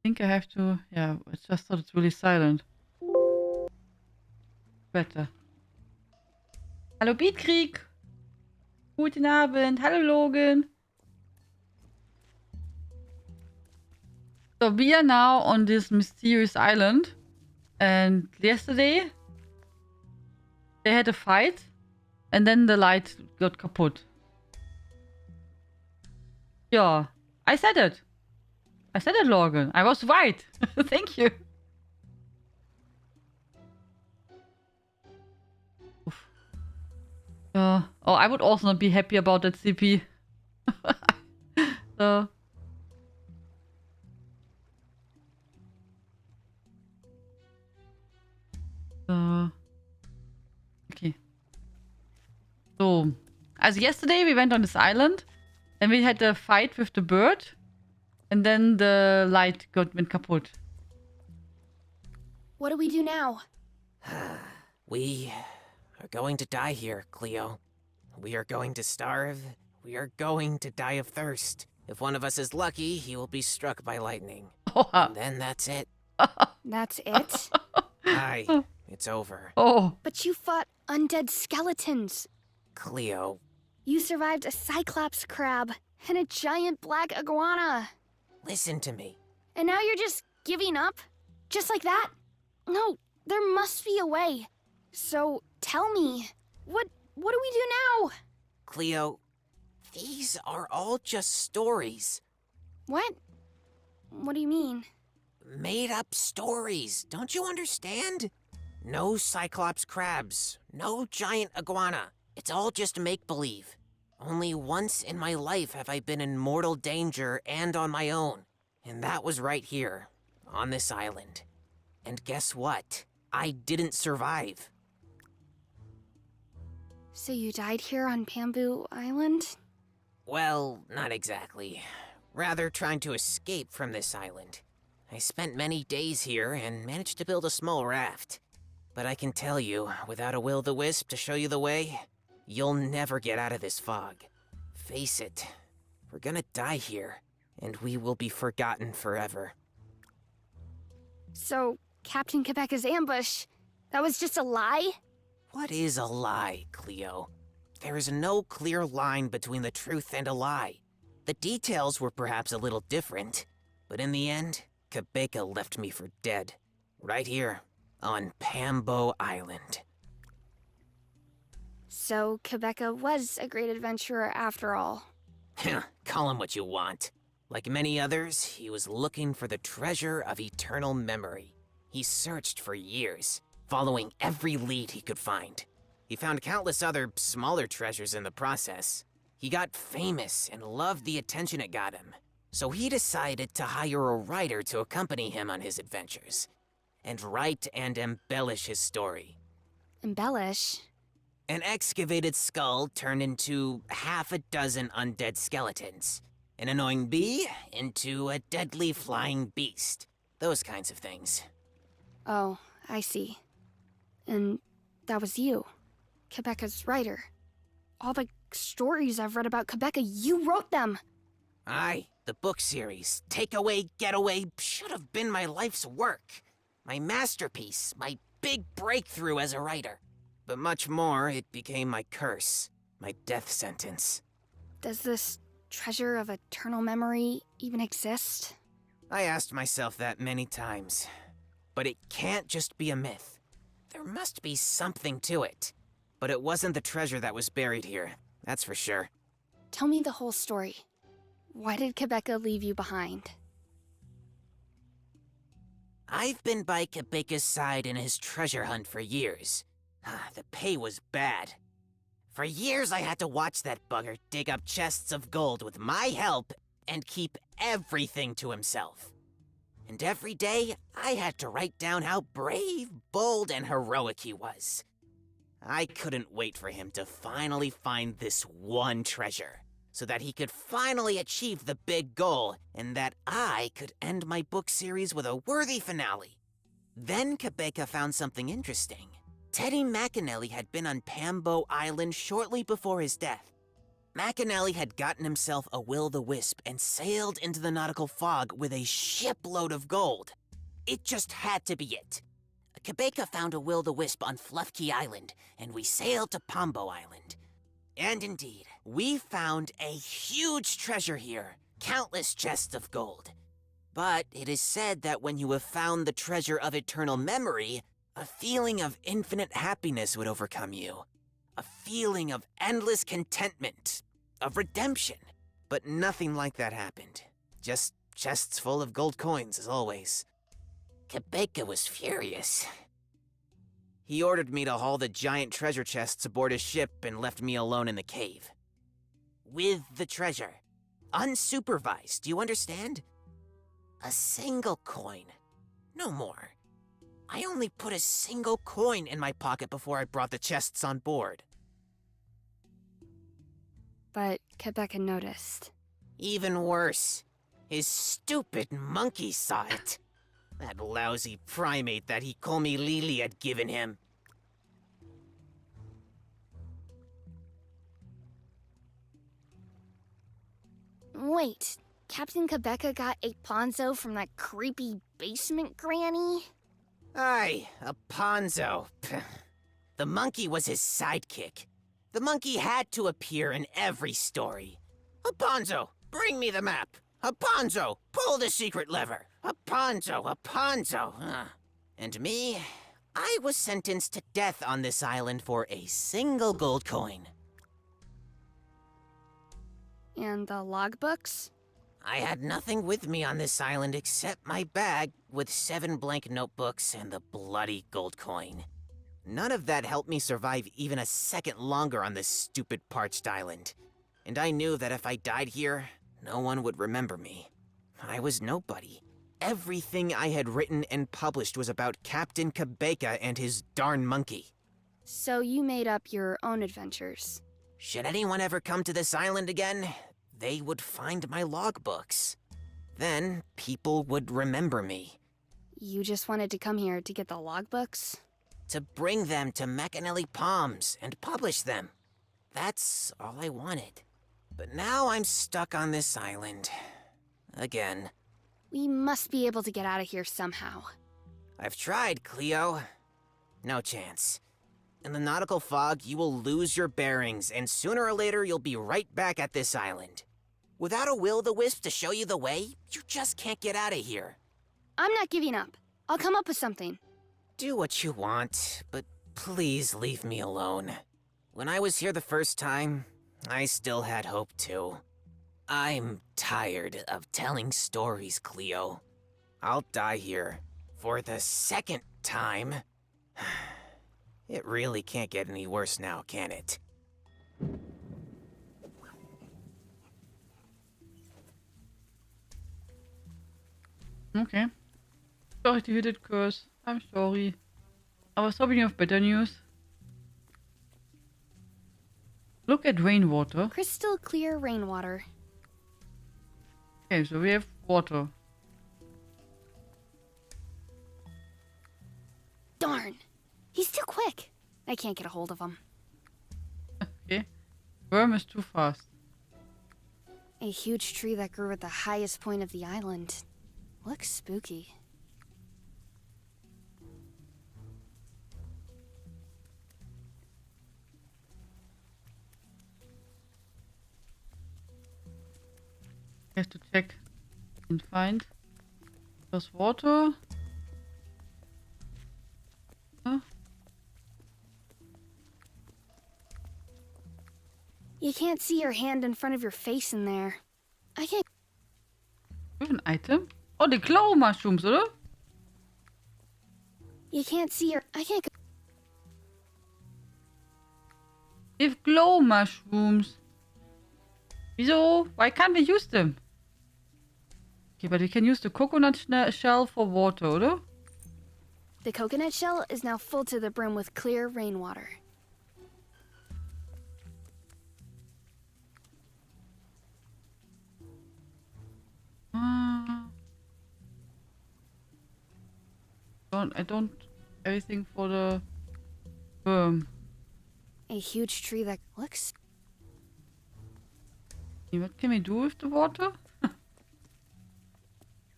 think I have to... Yeah, I just thought it's really silent. Better. Hallo Beatkrieg! Guten Abend! Hallo Logan! So we are now on this mysterious island. And yesterday... they had a fight. And then the light got kaputt. Yeah. I said it. I said it, Logan. I was right. Thank you. Oof. Oh, I would also not be happy about that CP. So. Okay. So, as yesterday we went on this island, and we had a fight with the bird, and then the light went kaputt. What do we do now? We are going to die here, Cleo. We are going to starve. We are going to die of thirst. If one of us is lucky, he will be struck by lightning. And then that's it. That's it? Aye, it's over. Oh. But you fought undead skeletons. Cleo. You survived a cyclops crab and a giant black iguana. Listen to me. And now you're just giving up? Just like that? No, there must be a way. So tell me, what do we do now? Cleo, these are all just stories. What? What do you mean? Made up stories, don't you understand? No cyclops crabs, no giant iguana. It's all just make-believe. Only once in my life have I been in mortal danger and on my own. And that was right here, on this island. And guess what? I didn't survive. So you died here on Bamboo Island? Well, not exactly. Rather trying to escape from this island. I spent many days here and managed to build a small raft. But I can tell you, without a will-o-the-wisp to show you the way, you'll never get out of this fog. Face it, we're gonna die here, and we will be forgotten forever. So, Captain Quebec's ambush, that was just a lie? What is a lie, Cleo? There is no clear line between the truth and a lie. The details were perhaps a little different, but in the end, Quebeca left me for dead. Right here, on Pambo Island. So, Quebeca was a great adventurer after all. Call him what you want. Like many others, he was looking for the treasure of eternal memory. He searched for years, following every lead he could find. He found countless other smaller treasures in the process. He got famous and loved the attention it got him. So he decided to hire a writer to accompany him on his adventures, and write and embellish his story. Embellish? An excavated skull turned into half a dozen undead skeletons. An annoying bee into a deadly flying beast. Those kinds of things. Oh, I see. And that was you, Quebeca's writer. All the stories I've read about Quebeca, you wrote them! Aye, the book series, Takeaway, Getaway, should have been my life's work. My masterpiece, my big breakthrough as a writer. But much more, it became my curse, my death sentence. Does this treasure of eternal memory even exist? I asked myself that many times. But it can't just be a myth. There must be something to it. But it wasn't the treasure that was buried here, that's for sure. Tell me the whole story. Why did Quebeca leave you behind? I've been by Quebeca's side in his treasure hunt for years. The pay was bad. For years I had to watch that bugger dig up chests of gold with my help and keep everything to himself. And every day, I had to write down how brave, bold, and heroic he was. I couldn't wait for him to finally find this one treasure, so that he could finally achieve the big goal, and that I could end my book series with a worthy finale. Then Quebeca found something interesting. Teddy McAnally had been on Pambo Island shortly before his death. McAnally had gotten himself a will-o'-the-wisp and sailed into the nautical fog with a shipload of gold. It just had to be it. Kabeka found a will-o'-the-wisp on Fluffkey Island, and we sailed to Pombo Island. And indeed, we found a huge treasure here, countless chests of gold. But it is said that when you have found the treasure of eternal memory, a feeling of infinite happiness would overcome you. A feeling of endless contentment, of redemption. But nothing like that happened. Just chests full of gold coins, as always. Kabeka was furious. He ordered me to haul the giant treasure chests aboard his ship and left me alone in the cave. With the treasure. Unsupervised, do you understand? A single coin. No more. I only put a single coin in my pocket before I brought the chests on board. But Kabeka noticed. Even worse. His stupid monkey saw it. That lousy primate that Hikomi Lili had given him. Wait, Captain Kabeka got a ponzo from that creepy basement granny? Aye, a ponzo. The monkey was his sidekick. The monkey had to appear in every story. Aponzo, bring me the map. Aponzo, pull the secret lever. Aponzo. And me, I was sentenced to death on this island for a single gold coin. And the logbooks? I had nothing with me on this island except my bag with 7 blank notebooks and the bloody gold coin. None of that helped me survive even a second longer on this stupid parched island. And I knew that if I died here, no one would remember me. I was nobody. Everything I had written and published was about Captain Kabeka and his darn monkey. So you made up your own adventures. Should anyone ever come to this island again, they would find my logbooks. Then people would remember me. You just wanted to come here to get the logbooks? To bring them to McAnally Palms and publish them. That's all I wanted. But now I'm stuck on this island. Again. We must be able to get out of here somehow. I've tried, Cleo. No chance. In the nautical fog, you will lose your bearings, and sooner or later you'll be right back at this island. Without a will-o'-the-wisp to show you the way, you just can't get out of here. I'm not giving up. I'll come up with something. Do what you want, but please leave me alone. When I was here the first time, I still had hope too. I'm tired of telling stories, Cleo. I'll die here for the second time. It really can't get any worse now, can it? Okay. Sorry to hear that, Curse. I'm sorry. I was hoping of better news. Look at rainwater. Crystal clear rainwater. Okay, so we have water. Darn! He's too quick. I can't get a hold of him. Okay. Worm is too fast. A huge tree that grew at the highest point of the island. Looks spooky. I have to check and find. There's water. Huh? You can't see your hand in front of your face in there. I can't. We have an item. Oh, the claw mushrooms, oder? You can't see your. I can't. We have glow mushrooms. Wieso? Why can't we use them? Okay, but we can use the coconut shell for water, oder? The coconut shell is now full to the brim with clear rainwater. I don't everything for the worm. A huge tree that looks. What can we do with the water?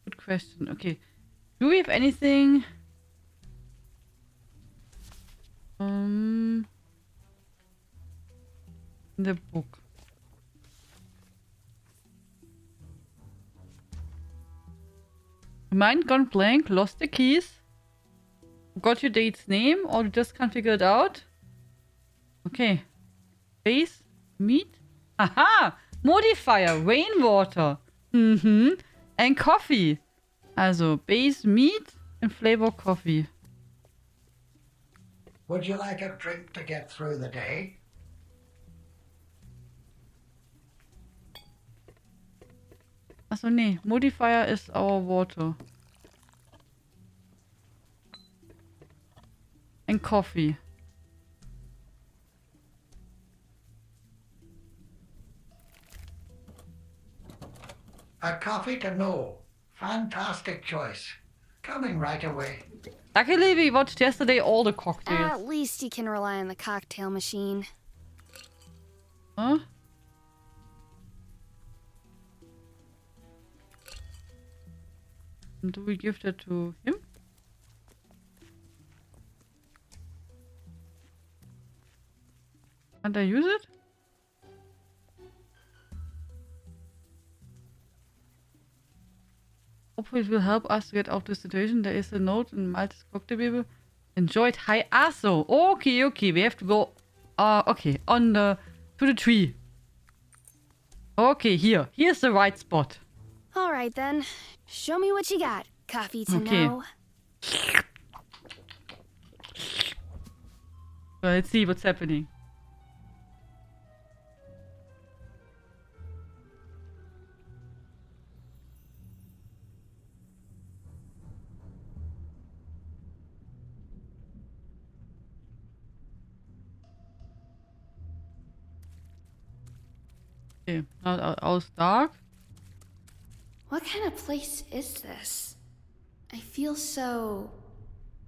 Good question. Okay. Do we have anything? In the book. Mind gone blank, lost the keys. Forgot your date's name, or you just can't figure it out? Okay. Base, meat. Aha! Modifier, rainwater. And coffee. Also, base, meat and flavor coffee. Would you like a drink to get through the day? Achso, nee. Modifier is our water. And coffee. A coffee to know. Fantastic choice. Coming right away. Luckily, we watched yesterday all the cocktails. At least you can rely on the cocktail machine. Huh? And do we give that to him? Can't I use it? Hopefully it will help us to get out of the situation. There is a note in Malte's cocktail Bible. Enjoyed high aso. Okay, okay. We have to go okay, to the tree. Okay, here. Here's the right spot. Alright then. Show me what you got, coffee to Okay. know. Let's see what's happening. Okay, now all's dark. What kind of place is this? I feel so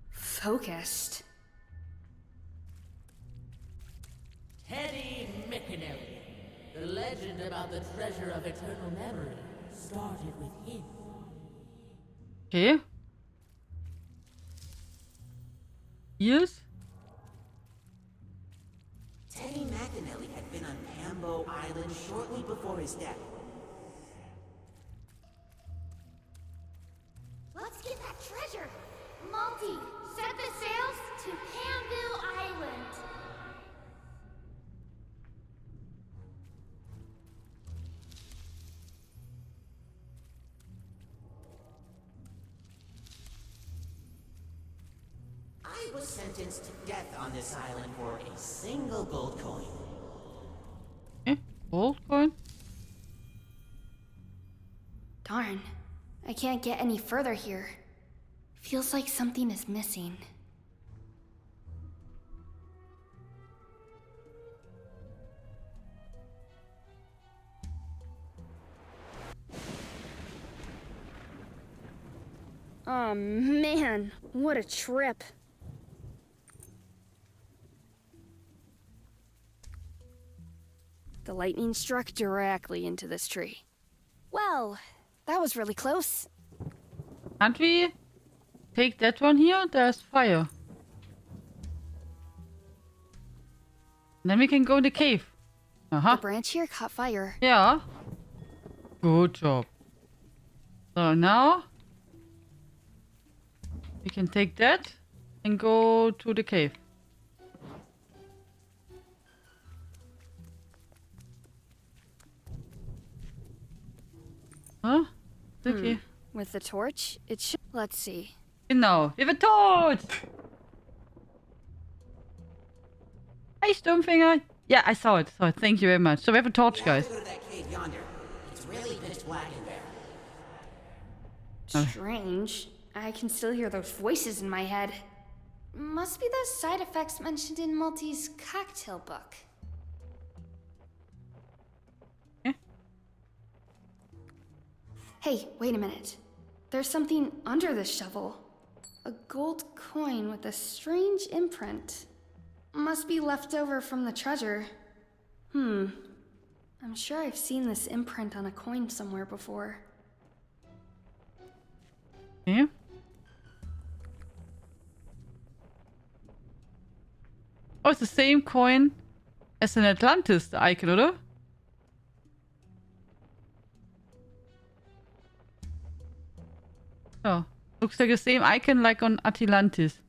focused. Teddy McAnally. The legend about the treasure of eternal memory started with him. Okay. Yes. Teddy McAnally had been on Pambo Island shortly before his death. Let's get that treasure! Multi, set the sails to Pambu Island! I was sentenced to death on this island for a single gold coin. Okay. Gold coin. Darn. I can't get any further here. Feels like something is missing. Oh man, what a trip. The lightning struck directly into this tree. Well, that was really close. Can't we take that one here? There's fire. And then we can go in the cave. The branch here caught fire. Yeah. Good job. So now we can take that and go to the cave. Huh? Okay. With the torch, it should. Let's see. Genau. Wir wird tot! Hey, Stumpfinger. Yeah, I saw it. Thank you very much. So we have a torch, You guys. have to go to that cave yonder. It's really pitch black in there. Strange. I can still hear those voices in my head. Must be those side effects mentioned in Multi's cocktail book. Yeah. Hey, wait a minute. There's something under this shovel. A gold coin with a strange imprint. Must be left over from the treasure. I'm sure I've seen this imprint on a coin somewhere before. Okay. Oh, it's the same coin as an Atlantis icon, oder? Oh, looks like the same icon like on Atlantis.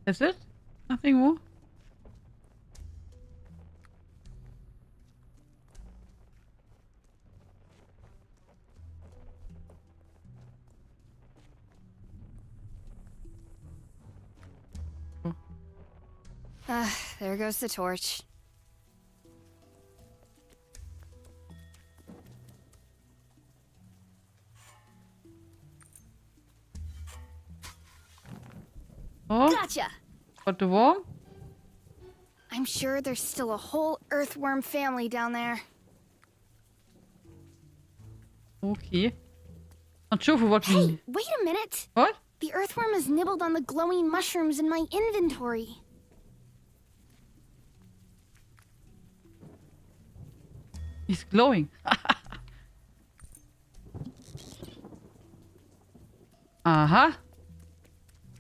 That's it? Nothing more? There goes the torch. Oh, Gotcha! got the worm? I'm sure there's still a whole earthworm family down there. Okay. Not sure for what Hey, we... wait a minute! What? The earthworm has nibbled on the glowing mushrooms in my inventory. He's glowing. Uh-huh.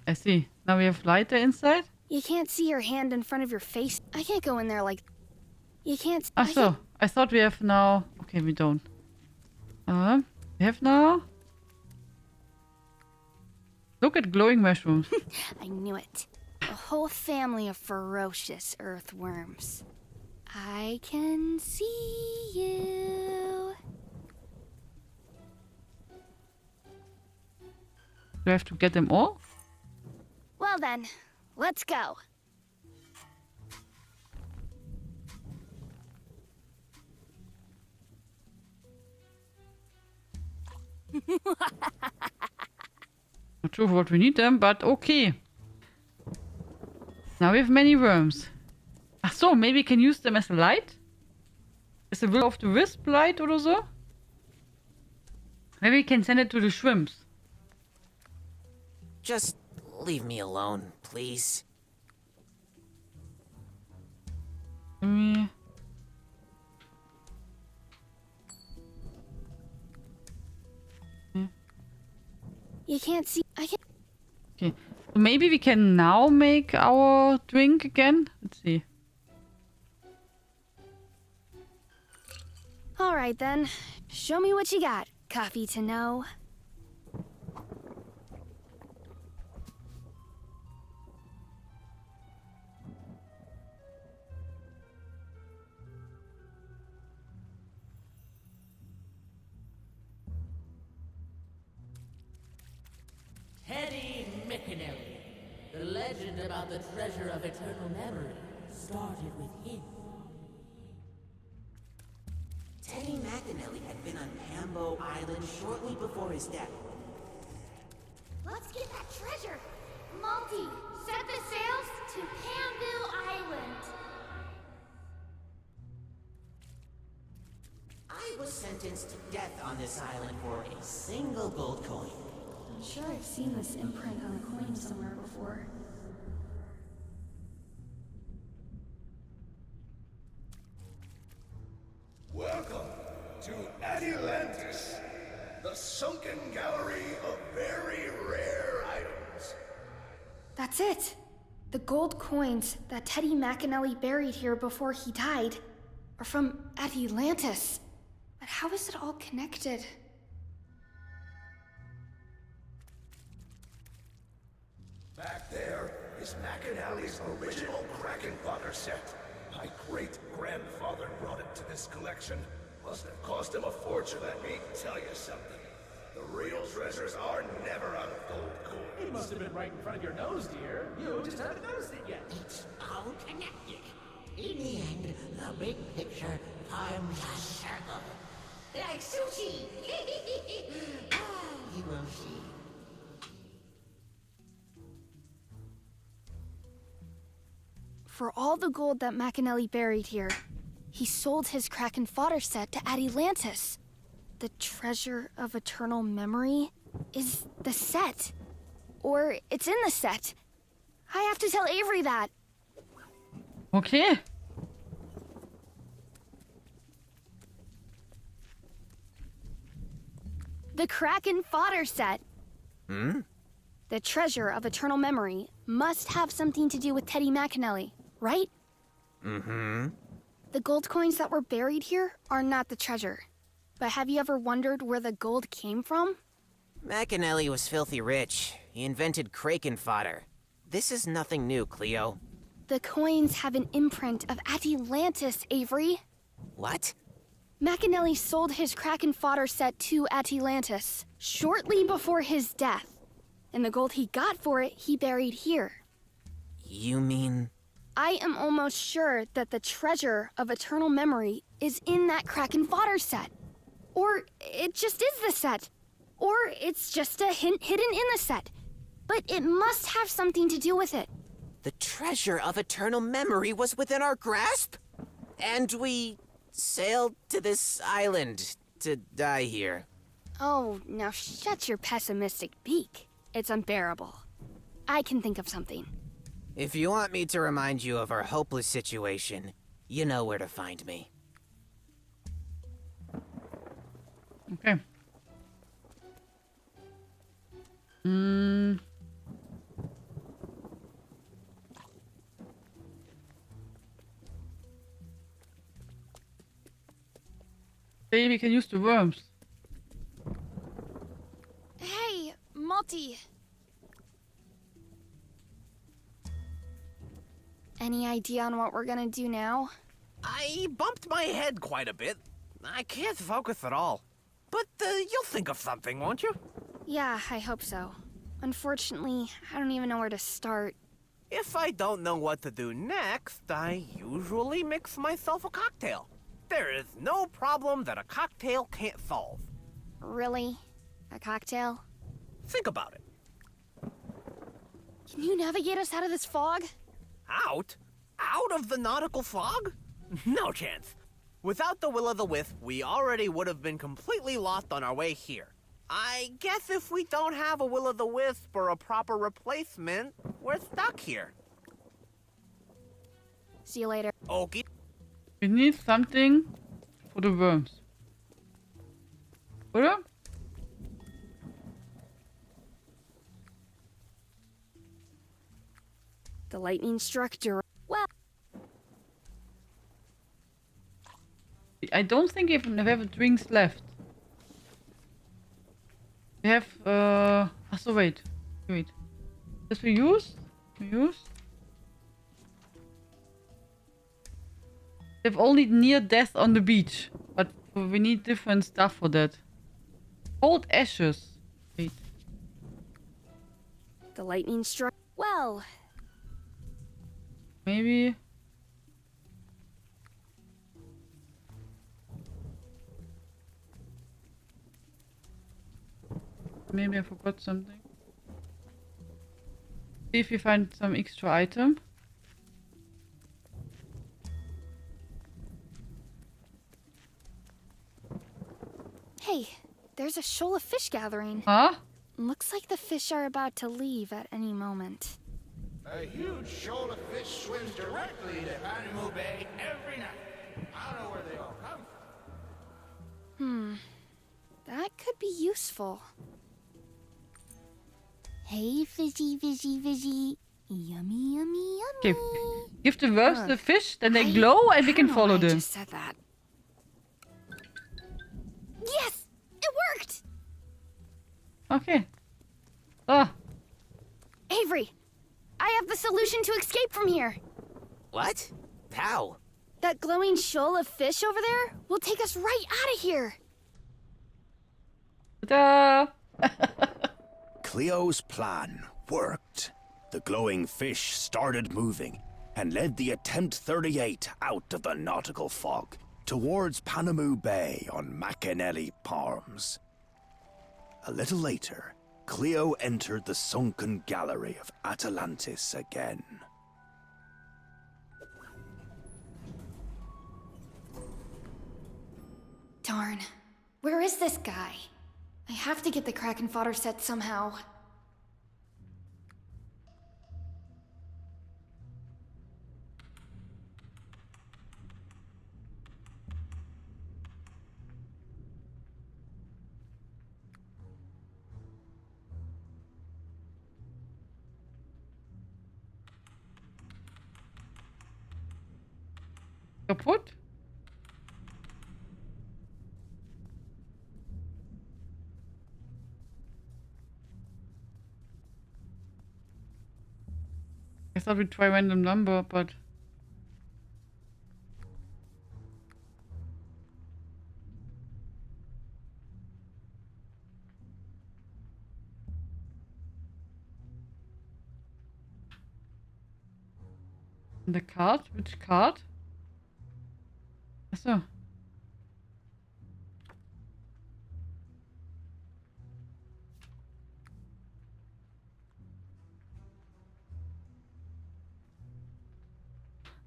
I see. Now we have light there inside? You can't see your hand in front of your face. I can't go in there like... You can't... Ah, so. I thought we have now... Okay, we don't. We have now... Look at glowing mushrooms. I knew it. A whole family of ferocious earthworms. I can see you. Do I have to get them all? Well then, let's go. Not sure for what we need them, but okay. Now we have many worms. Ach so, maybe we can use them as a light? As a will of the wisp light or so? Maybe we can send it to the shrimps. Just leave me alone, please. Maybe... You can't see... I can't... Okay. So maybe we can now make our drink again? Let's see. Alright then. Show me what you got, Coffee to know. Teddy McAnally. The legend about the treasure of eternal memory started with him. Teddy McAnally had been on Pambo Island shortly before his death. Let's get that treasure. Multi, set the sails to Pambu Island. I was sentenced to death on this island for a single gold coin. I'm sure I've seen this imprint on a coin somewhere before. Welcome to Atlantis, the sunken gallery of very rare items. That's it! The gold coins that Teddy McAnally buried here before he died are from Atlantis. But how is it all connected? Back there is McAnally's original Kraken Father set. My great-grandfather brought it to this collection. Must have cost him a fortune, let me tell you something. The real treasures are never out of gold coins. It must have been right in front of your nose, dear. You just haven't noticed it yet. It's all connected. In the end, the big picture forms a circle. Like sushi. You will see. For all the gold that McAnally buried here, he sold his Kraken fodder set to Atlantis. The treasure of eternal memory is the set. Or it's in the set. I have to tell Avery that. Okay. The Kraken fodder set. Hmm? The treasure of eternal memory must have something to do with Teddy McAnally, right? Mm-hmm. The gold coins that were buried here are not the treasure. But have you ever wondered where the gold came from? McAnally was filthy rich. He invented kraken fodder. This is nothing new, Cleo. The coins have an imprint of Atlantis, Avery. What? McAnally sold his Kraken fodder set to Atlantis shortly before his death. And the gold he got for it, he buried here. You mean... I am almost sure that the treasure of eternal memory is in that Kraken fodder set. Or it just is the set. Or it's just a hint hidden in the set. But it must have something to do with it. The treasure of eternal memory was within our grasp? And we sailed to this island to die here. Oh, now shut your pessimistic beak. It's unbearable. I can think of something. If you want me to remind you of our hopeless situation, you know where to find me. Okay. Maybe we can use the worms. Hey, Multi. Any idea on what we're gonna do now? I bumped my head quite a bit. I can't focus at all. But you'll think of something, won't you? Yeah, I hope so. Unfortunately, I don't even know where to start. If I don't know what to do next, I usually mix myself a cocktail. There is no problem that a cocktail can't solve. Really? A cocktail? Think about it. Can you navigate us out of this fog? Out? Out of the nautical fog? No chance. Without the Will-o'-the-Wisp, we already would have been completely lost on our way here. I guess if we don't have a Will-o'-the-Wisp or a proper replacement, we're stuck here. See you later. Okay. We need something for the worms. Oder? The lightning struck Dur. Well, I don't think we have drinks left. We have, so wait. This we used? We used? We have only near death on the beach. But we need different stuff for that. Cold ashes. Wait. the lightning struck. Well, Maybe. Maybe I forgot something. See if we find some extra item. hey, there's a shoal of fish gathering. Huh? Looks like the fish are about to leave at any moment. A huge shoal of fish swims directly to Panama Bay every night. I don't know where they all come from. That could be useful. Hey, fishy, fishy, fishy. Yummy, yummy, yummy. Okay. Give the worms Ugh. the fish, then they glow and we can follow I them. just said that. Yes! It worked! Okay. Ah, Avery, I have the solution to escape from here. What? How? That glowing shoal of fish over there will take us right out of here. ta-da! Cleo's plan worked. The glowing fish started moving and led the Attempt 38 out of the nautical fog towards Panama Bay on McAnally Palms. A little later, Cleo entered the sunken gallery of Atlantis again. Darn. Where is this guy? I have to get the Kraken fodder set somehow. Kaputt? I thought we'd try random number, but... The card? Which card? Achso.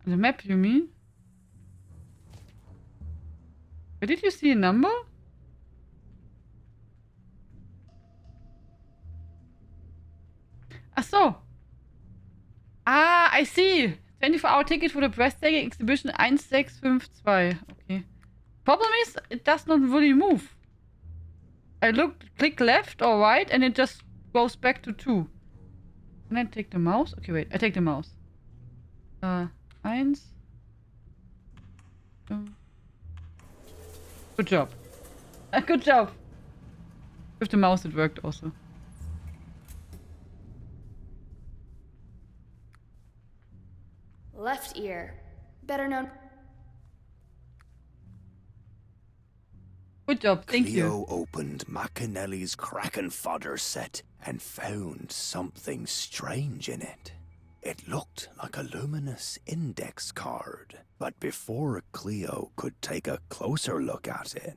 The map, you mean? Where did you see a number? Achso. Ah, I see. 24-hour ticket for the breathtaking exhibition 1652. Okay. Problem is, it does not really move. I click left or right, and it just goes back to 2. Can I take the mouse? Okay, wait. I take the mouse. 1. Good job. Good job. With the mouse, it worked also. Left ear. Better known. Good job, thank Cleo you. opened Macanelli's Kraken fodder set and found something strange in it. It looked like a luminous index card, but before Cleo could take a closer look at it...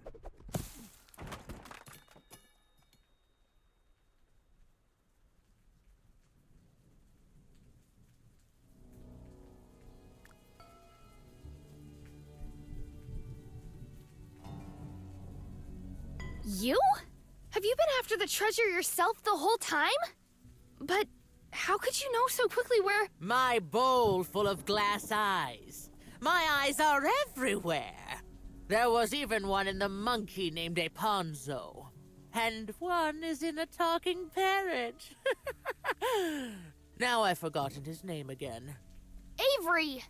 You? Have you been after the treasure yourself the whole time? But how could you know so quickly where... My bowl full of glass eyes. My eyes are everywhere. There was even one in the monkey named Aponzo. And one is in a talking parrot. Now I've forgotten his name again. Avery!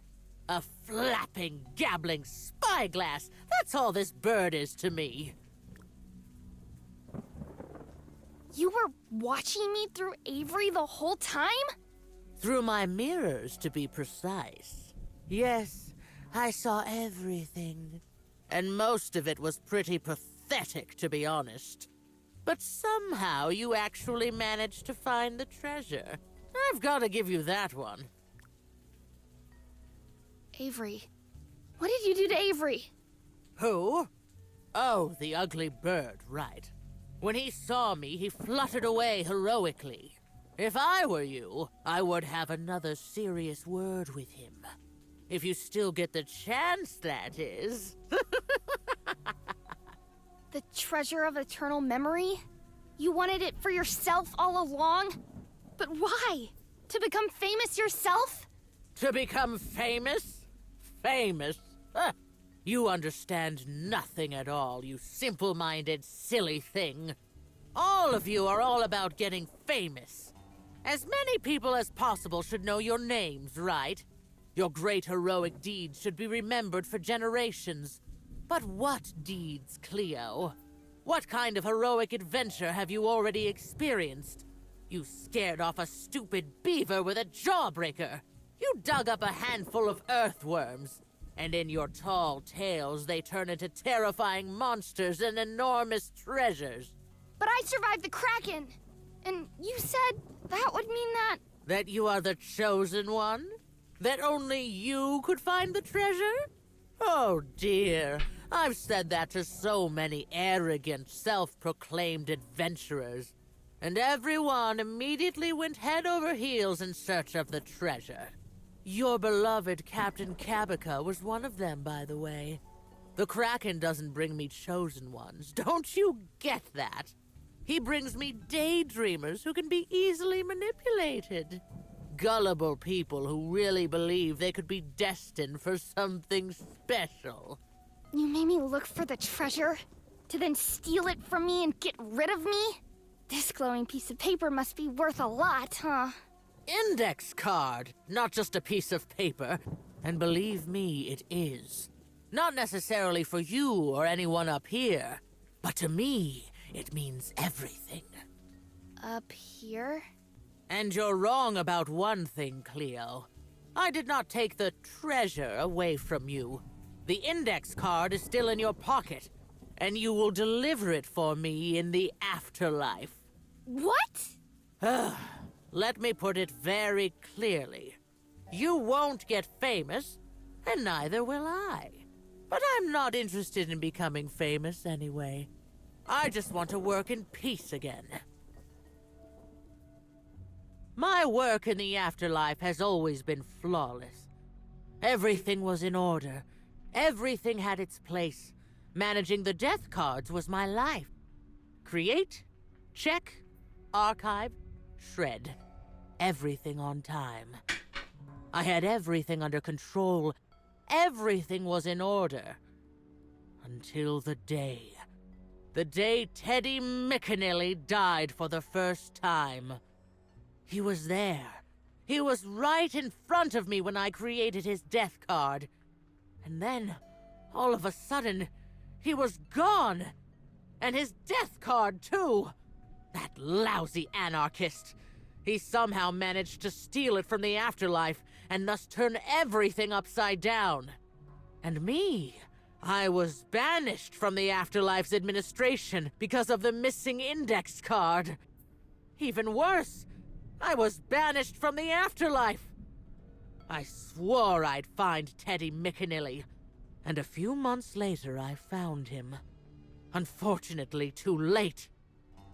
A flapping, gabbling spyglass. That's all this bird is to me. You were watching me through Avery the whole time? Through my mirrors, to be precise. Yes, I saw everything. And most of it was pretty pathetic, to be honest. But somehow you actually managed to find the treasure. I've got to give you that one. Avery. What did you do to Avery? Who? Oh, the ugly bird, right. When he saw me, he fluttered away heroically. If I were you, I would have another serious word with him. If you still get the chance, that is. The treasure of eternal memory? You wanted it for yourself all along? But why? To become famous yourself? To become famous? Famous? Huh. You understand nothing at all, you simple-minded, silly thing. All of you are all about getting famous. As many people as possible should know your names, right? Your great heroic deeds should be remembered for generations. But what deeds, Cleo? What kind of heroic adventure have you already experienced? You scared off a stupid beaver with a jawbreaker. You dug up a handful of earthworms. And in your tall tales, they turn into terrifying monsters and enormous treasures. But I survived the Kraken! And you said that would mean that... That you are the chosen one? That only you could find the treasure? Oh dear, I've said that to so many arrogant, self-proclaimed adventurers. And everyone immediately went head over heels in search of the treasure. Your beloved Captain Cabica was one of them, by the way. The Kraken doesn't bring me chosen ones. Don't you get that? He brings me daydreamers who can be easily manipulated. Gullible people who really believe they could be destined for something special. You made me look for the treasure, to then steal it from me and get rid of me? This glowing piece of paper must be worth a lot, huh? Index card, not just a piece of paper. And believe me, it is. Not necessarily for you or anyone up here, but to me, it means everything. Up here? And you're wrong about one thing, Cleo. I did not take the treasure away from you. The index card is still in your pocket, and you will deliver it for me in the afterlife. What? Let me put it very clearly. You won't get famous, and neither will I. But I'm not interested in becoming famous anyway. I just want to work in peace again. My work in the afterlife has always been flawless. Everything was in order. Everything had its place. Managing the death cards was my life. Create, check, archive, shred. Everything on time. I had everything under control. Everything was in order. Until the day. The day Teddy McAnally died for the first time. He was there. He was right in front of me when I created his death card. And then, all of a sudden, he was gone. And his death card, too. That lousy anarchist. He somehow managed to steal it from the afterlife and thus turn everything upside down. And me, I was banished from the afterlife's administration because of the missing index card. Even worse, I was banished from the afterlife. I swore I'd find Teddy McAnally, and a few months later I found him. Unfortunately, too late.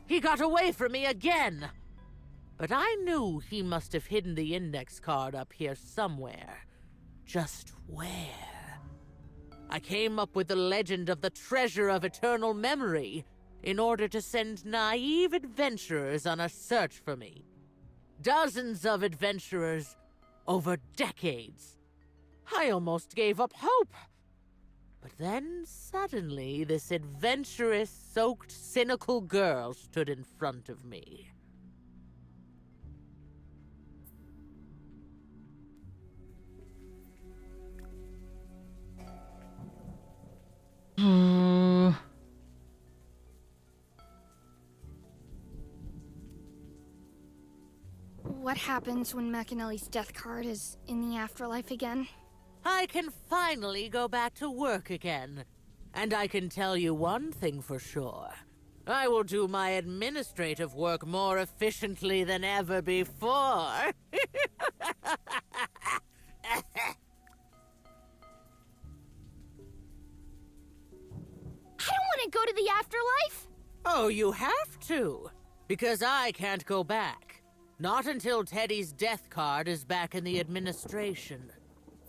He got away from me again. But I knew he must have hidden the index card up here somewhere. Just where? I came up with the legend of the Treasure of Eternal Memory in order to send naive adventurers on a search for me. Dozens of adventurers over decades. I almost gave up hope. But then, suddenly, this adventurous-soaked, cynical girl stood in front of me. What happens when McAnally's death card is in the afterlife again? I can finally go back to work again. And I can tell you one thing for sure. I will do my administrative work more efficiently than ever before. I don't want to go to the afterlife! Oh, you have to. Because I can't go back. Not until Teddy's death card is back in the administration.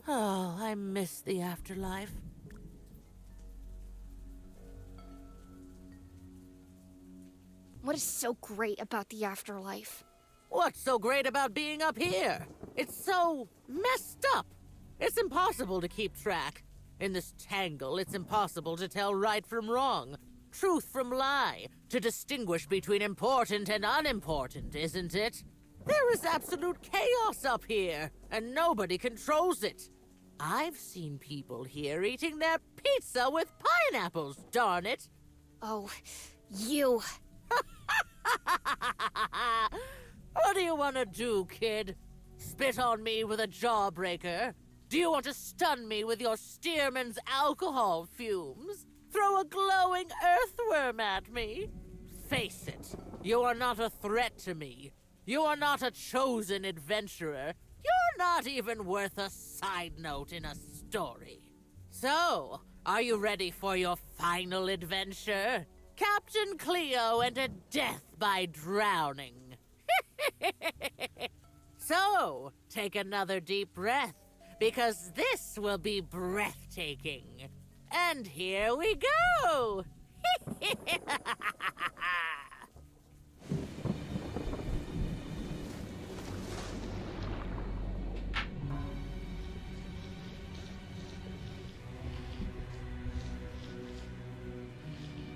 Oh, I miss the afterlife. What is so great about the afterlife? What's so great about being up here? It's so messed up. It's impossible to keep track. In this tangle, it's impossible to tell right from wrong, truth from lie, to distinguish between important and unimportant, isn't it? There is absolute chaos up here, and nobody controls it. I've seen people here eating their pizza with pineapples, darn it! Oh, you. What do you want to do, kid? Spit on me with a jawbreaker? Do you want to stun me with your Stearman's alcohol fumes? Throw a glowing earthworm at me? Face it, you are not a threat to me. You are not a chosen adventurer. You're not even worth a side note in a story. So, are you ready for your final adventure? Captain Cleo and a death by drowning. So, take another deep breath, because this will be breathtaking. And here we go!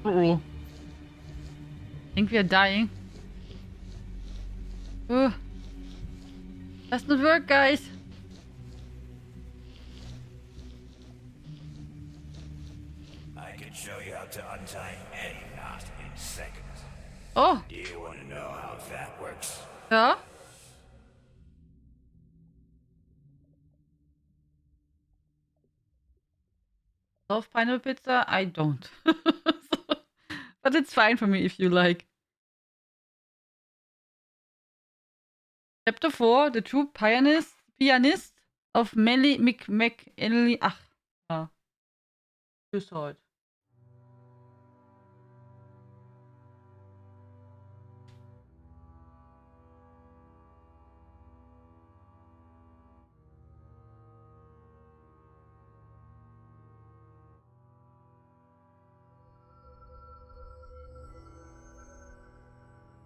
Uh-oh. I think we are dying. Does not work, guys. can show you how to untie any knot in seconds. Oh, Do you want to know how that works? ja. Love pineapple pizza? I don't. But it's fine for me if you like. Chapter 4, The True Pianist of Melly McEnley. Ach, ja. Tschüss heute.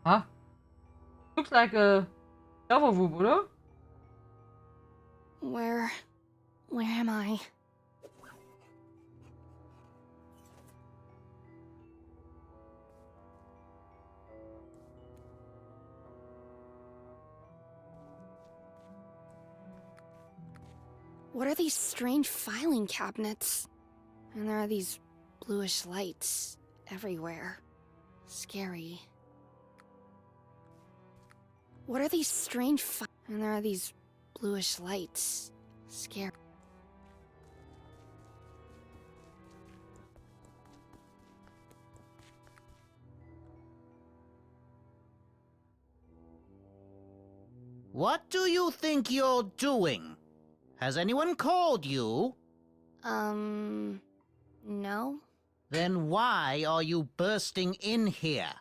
Ah. Looks like a server room, oder? Where am I? What are these strange filing cabinets? And there are these bluish lights everywhere. Scary. What are these strange and there are these bluish lights. Scary. What do you think you're doing? Has anyone called you? No? Then why are you bursting in here?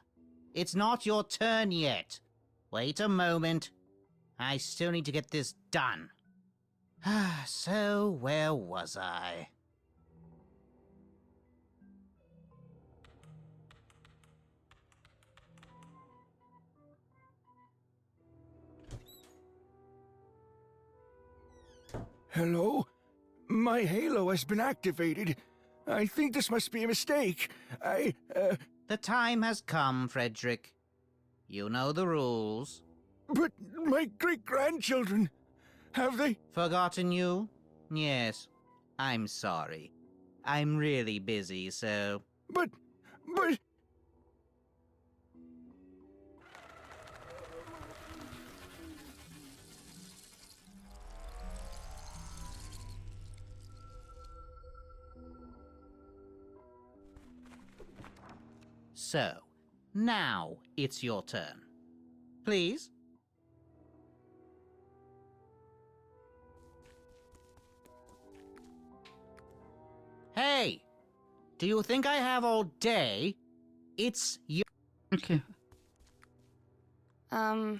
It's not your turn yet. Wait a moment. I still need to get this done. So, where was I? Hello? My halo has been activated. I think this must be a mistake. The time has come, Frederick. You know the rules. But my great-grandchildren, have they? Forgotten you? Yes. I'm sorry. I'm really busy, so... But... So, now it's your turn. Please? Hey! Do you think I have all day? It's you. Okay. Hi.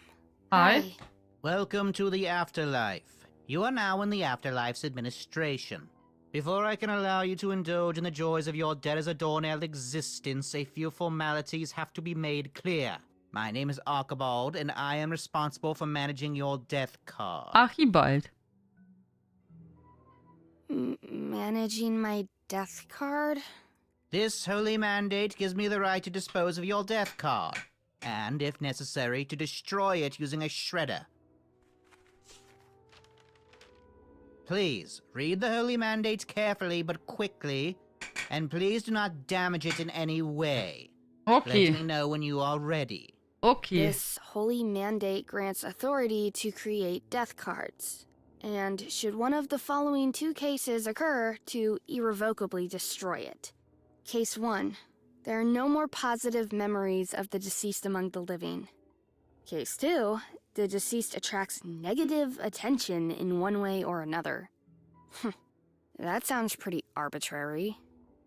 Hi. Welcome to the afterlife. You are now in the afterlife's administration. Before I can allow you to indulge in the joys of your dead as a doornail existence, a few formalities have to be made clear. My name is Archibald, and I am responsible for managing your death card. Archibald. Managing my death card? This holy mandate gives me the right to dispose of your death card, and, if necessary, to destroy it using a shredder. Please, read the holy mandate carefully but quickly, and please do not damage it in any way. Okay. Let me know when you are ready. Okay. This holy mandate grants authority to create death cards. And should one of the following two cases occur, to irrevocably destroy it. Case 1. There are no more positive memories of the deceased among the living. Case 2. The deceased attracts negative attention in one way or another. That sounds pretty arbitrary.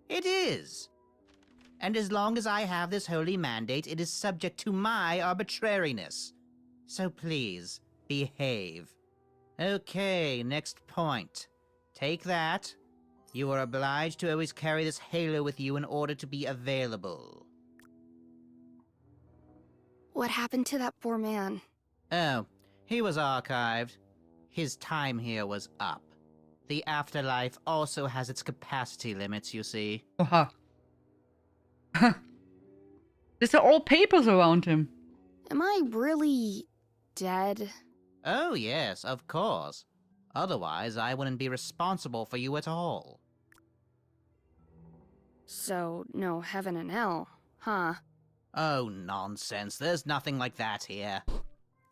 It is. And as long as I have this holy mandate, it is subject to my arbitrariness. So please, behave. Okay, next point. Take that. You are obliged to always carry this halo with you in order to be available. What happened to that poor man? Oh, he was archived. His time here was up. The afterlife also has its capacity limits, you see. Oha. There's all papers around him. Am I really dead? Oh, yes, of course. Otherwise, I wouldn't be responsible for you at all. So, no heaven and hell, huh? Oh, nonsense. There's nothing like that here.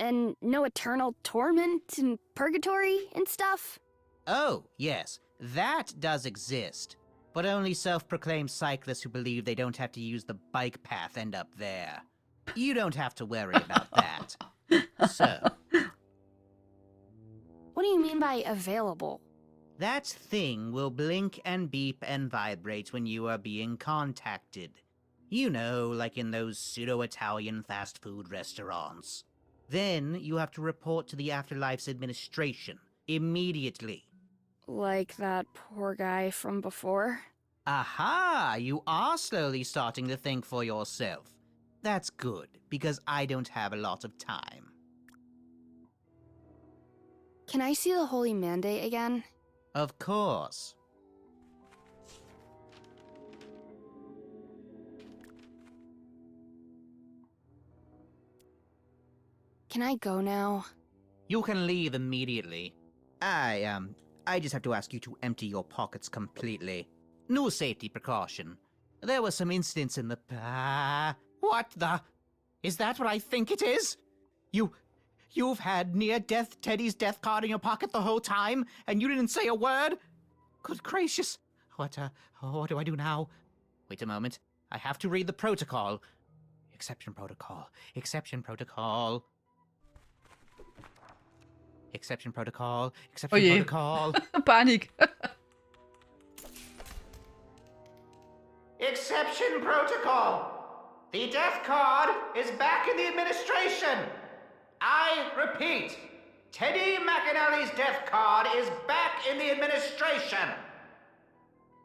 And no eternal torment and purgatory and stuff? Oh, yes, that does exist. But only self-proclaimed cyclists who believe they don't have to use the bike path end up there. You don't have to worry about that. So, What do you mean by available? that thing will blink and beep and vibrate when you are being contacted. You know, like in those pseudo-Italian fast food restaurants. Then you have to report to the Afterlife's administration immediately. Like that poor guy from before? Aha! You are slowly starting to think for yourself. That's good, because I don't have a lot of time. Can I see the Holy Mandate again? Of course. Can I go now? You can leave immediately. I just have to ask you to empty your pockets completely. No safety precaution. There were some incidents in the what the? Is that what I think it is? You've had near-death Teddy's death card in your pocket the whole time, and you didn't say a word? Good gracious. What do I do now? Wait a moment. I have to read the protocol. Exception protocol. Exception protocol. Exception protocol. Exception protocol. Panik. Exception protocol. The death card is back in the administration. I repeat, Teddy McAnally's death card is back in the administration.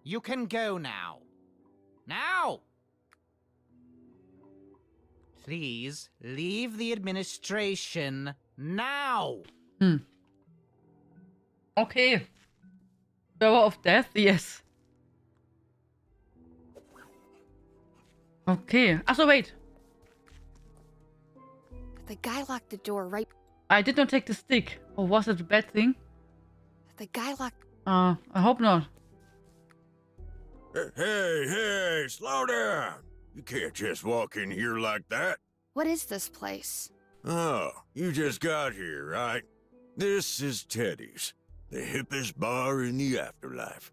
You can go now. Now! Please leave the administration now. Okay. Bearer of Death, yes. Okay. So wait. The guy locked the door right... I did not take the stick. Or was it a bad thing? The guy locked... I hope not. Hey, slow down. You can't just walk in here like that. What is this place? Oh, you just got here, right? This is Teddy's, the hippest bar in the afterlife.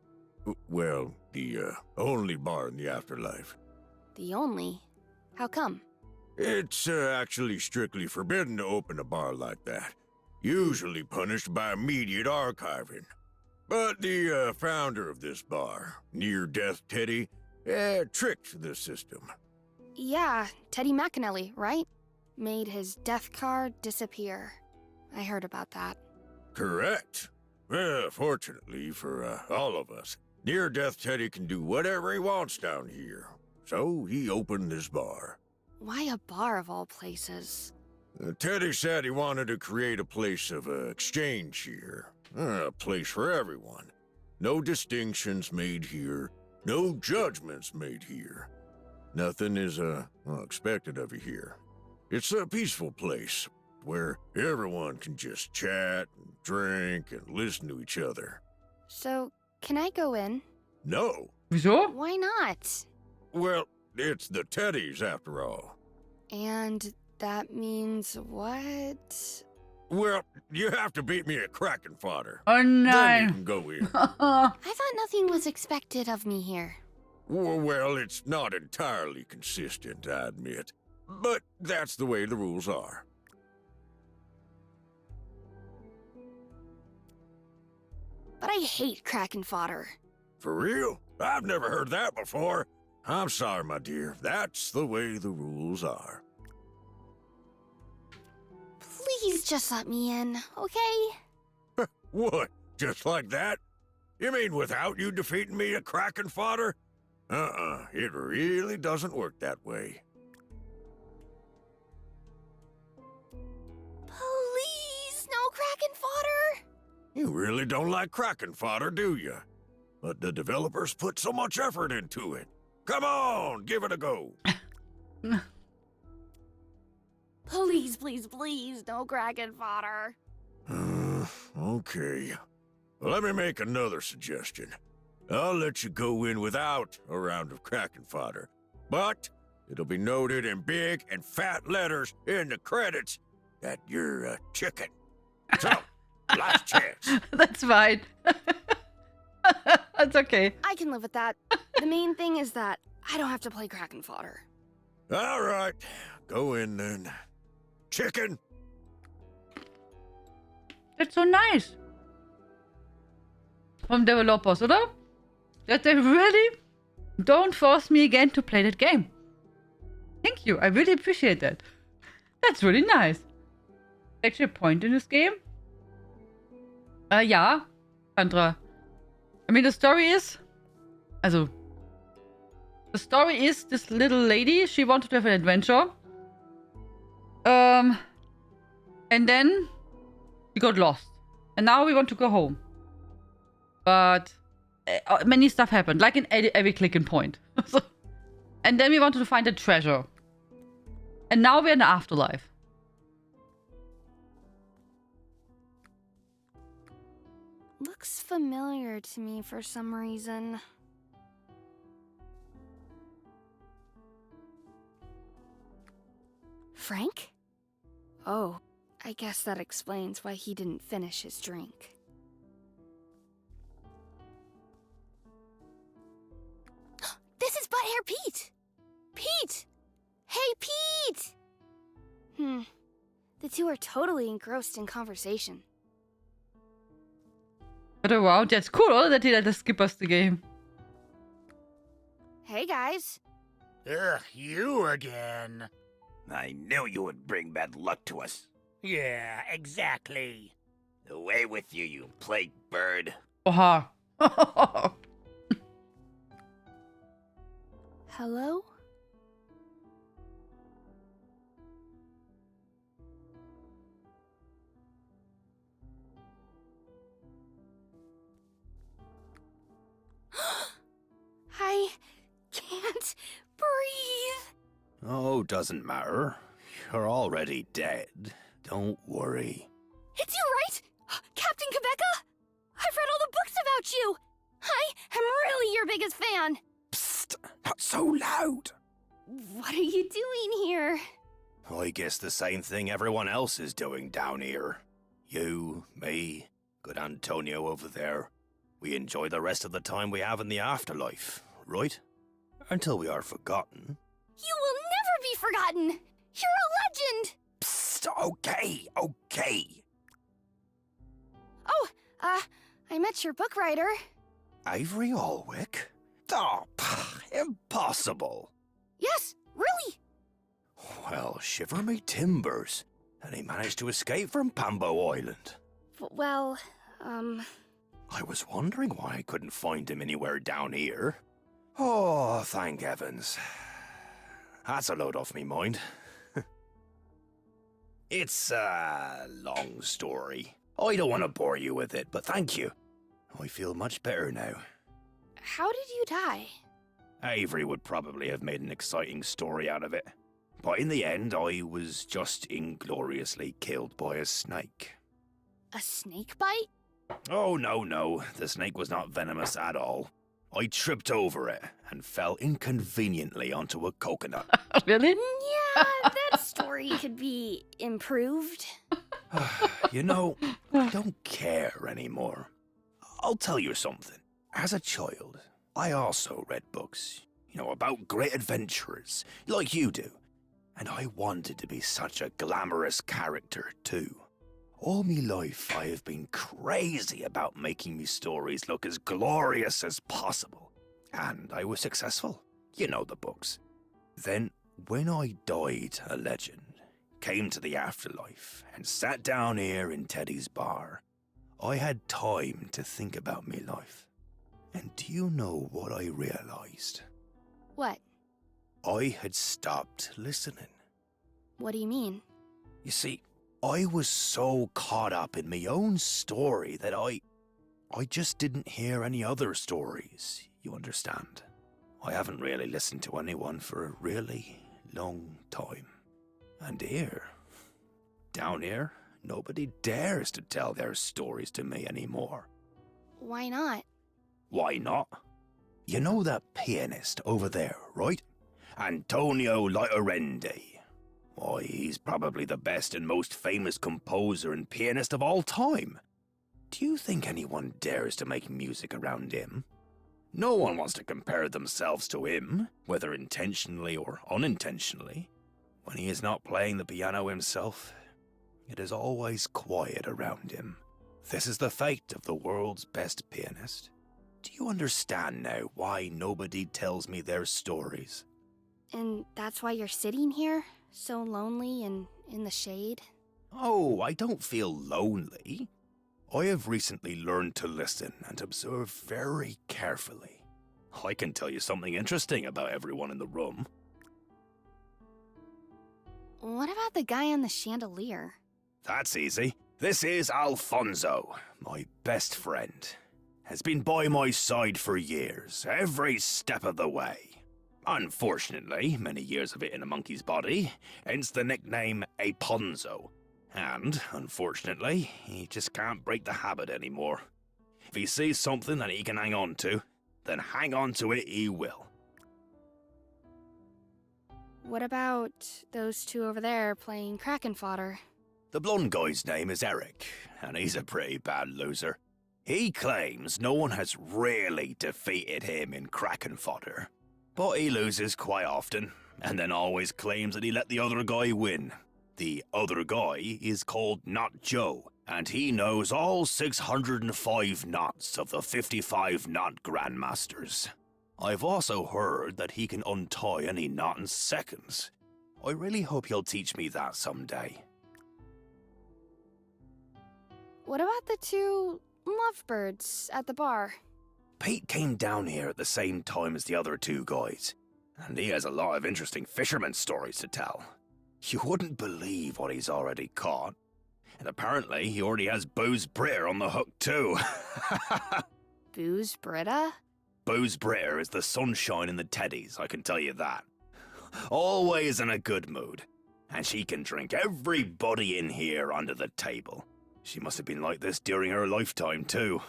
Well, the only bar in the afterlife. The only? How come? It's actually strictly forbidden to open a bar like that. Usually punished by immediate archiving. But the founder of this bar, Near-Death Teddy, tricked the system. Yeah, Teddy McAnally, right? Made his death card disappear. I heard about that. Correct. Well, fortunately for all of us, Near-Death Teddy can do whatever he wants down here. So he opened this bar. Why a bar of all places? Teddy said he wanted to create a place of exchange here. A place for everyone. No distinctions made here. No judgments made here. Nothing is expected of you here. It's a peaceful place where everyone can just chat and drink and listen to each other. So, can I go in? No. Wieso? Why not? Well, it's the Teddies after all. And that means what? Well, you have to beat me at Kraken fodder. Oh Then you nein. can go in. I thought nothing was expected of me here. Well, it's not entirely consistent, I admit. But that's the way the rules are. But I hate Kraken fodder. For real? I've never heard that before. I'm sorry, my dear. That's the way the rules are. Please just let me in, okay? What? Just like that? You mean without you defeating me at Kraken fodder? It really doesn't work that way. Please, no Kraken fodder! You really don't like Kraken fodder, do you? But the developers put so much effort into it. Come on, give it a go. Please, please, please, no Kraken fodder. Okay. Let me make another suggestion. I'll let you go in without a round of Kraken fodder. But it'll be noted in big and fat letters in the credits that you're a chicken. So, last chance. That's fine. That's okay. I can live with that. The main thing is that I don't have to play Kraken fodder. All right, go in then. Chicken. That's so nice. From developers, oder? That they really don't force me again to play that game. Thank you. I really appreciate that. That's really nice. Actually, a point in this game? Ja, Sandra. I mean, the story is... Also... The story is this little lady, she wanted to have an adventure. And then... She got lost. And now we want to go home. But... many stuff happened, like in every click and point. And then we wanted to find a treasure. And now we're in the afterlife. Looks familiar to me for some reason. Frank? Oh, I guess that explains why he didn't finish his drink. This is Butt-Hair Pete! Pete! Hey, Pete! The two are totally engrossed in conversation. But oh wow, that's cool, oder? That he let us skip us the game. Hey, guys. Ugh, you again. I knew you would bring bad luck to us. Yeah, exactly. Away with you, you plague bird. Oha. Hello? I can't breathe. Oh, doesn't matter. You're already dead. Don't worry. It's you, right? Captain Quebeca? I've read all the books about you. I am really your biggest fan. Psst, not so loud. What are you doing here? I guess the same thing everyone else is doing down here. You, me, good Antonio over there. We enjoy the rest of the time we have in the afterlife, right? Until we are forgotten. You will never be forgotten. You're a legend. Psst, okay. Oh, I met your book writer. Avery Alwick? Oh, impossible. Yes, really. Well, shiver me timbers. And he managed to escape from Pambo Island. Well, I was wondering why I couldn't find him anywhere down here. Oh, thank heavens. That's a load off me mind. It's a long story. I don't want to bore you with it, but thank you. I feel much better now. How did you die? Avery would probably have made an exciting story out of it. But in the end, I was just ingloriously killed by a snake. A snake bite? Oh, no. The snake was not venomous at all. I tripped over it and fell inconveniently onto a coconut. Really? Yeah, that story could be improved. You know, I don't care anymore. I'll tell you something. As a child, I also read books, about great adventurers, like you do. And I wanted to be such a glamorous character, too. All me life, I have been crazy about making me stories look as glorious as possible. And I was successful. You know the books. Then, when I died a legend, came to the afterlife, and sat down here in Teddy's bar, I had time to think about me life. And do you know what I realized? What? I had stopped listening. What do you mean? You see, I was so caught up in my own story that I just didn't hear any other stories, you understand? I haven't really listened to anyone for a really long time. And down here, nobody dares to tell their stories to me anymore. Why not? Why not? You know that pianist over there, right? Antonio Laterendi. Why, he's probably the best and most famous composer and pianist of all time. Do you think anyone dares to make music around him? No one wants to compare themselves to him, whether intentionally or unintentionally. When he is not playing the piano himself, it is always quiet around him. This is the fate of the world's best pianist. Do you understand now why nobody tells me their stories? And that's why you're sitting here, so lonely and in the shade? Oh, I don't feel lonely. I have recently learned to listen and observe very carefully. I can tell you something interesting about everyone in the room. What about the guy on the chandelier? That's easy. This is Alfonso, my best friend. Has been by my side for years, every step of the way. Unfortunately, many years of it in a monkey's body, hence the nickname Aponzo. And, unfortunately, he just can't break the habit anymore. If he sees something that he can hang on to, then hang on to it he will. What about those two over there playing Kraken fodder? The blonde guy's name is Eric, and he's a pretty bad loser. He claims no one has really defeated him in Kraken fodder, but he loses quite often, and then always claims that he let the other guy win. The other guy is called Not Joe, and he knows all 605 knots of the 55 knot Grandmasters. I've also heard that he can untie any knot in seconds. I really hope he'll teach me that someday. What about the two lovebirds at the bar? Pete came down here at the same time as the other two guys, and he has a lot of interesting fisherman stories to tell. You wouldn't believe what he's already caught. And apparently he already has Booze Britter on the hook too. Booze Britta? Booze Britter is the sunshine in the teddies, I can tell you that. Always in a good mood. And she can drink everybody in here under the table. She must have been like this during her lifetime too.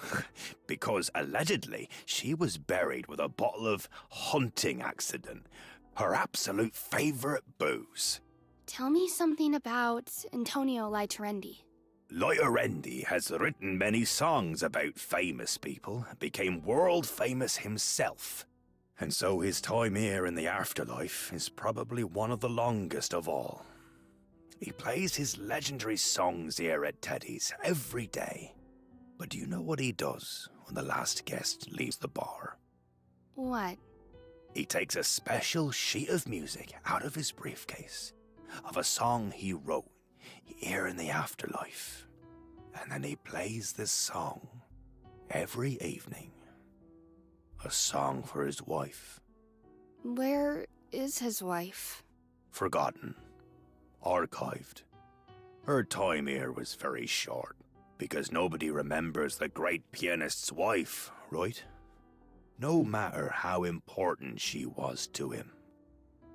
Because allegedly, she was buried with a bottle of hunting accident. Her absolute favourite booze. Tell me something about Antonio Laterendi. Laterendi has written many songs about famous people, became world famous himself. And so his time here in the afterlife is probably one of the longest of all. He plays his legendary songs here at Teddy's every day. But do you know what he does when the last guest leaves the bar? What? He takes a special sheet of music out of his briefcase of a song he wrote here in the afterlife. And then he plays this song every evening. A song for his wife. Where is his wife? Forgotten. Archived. Her time here was very short, because nobody remembers the great pianist's wife, right? No matter how important she was to him.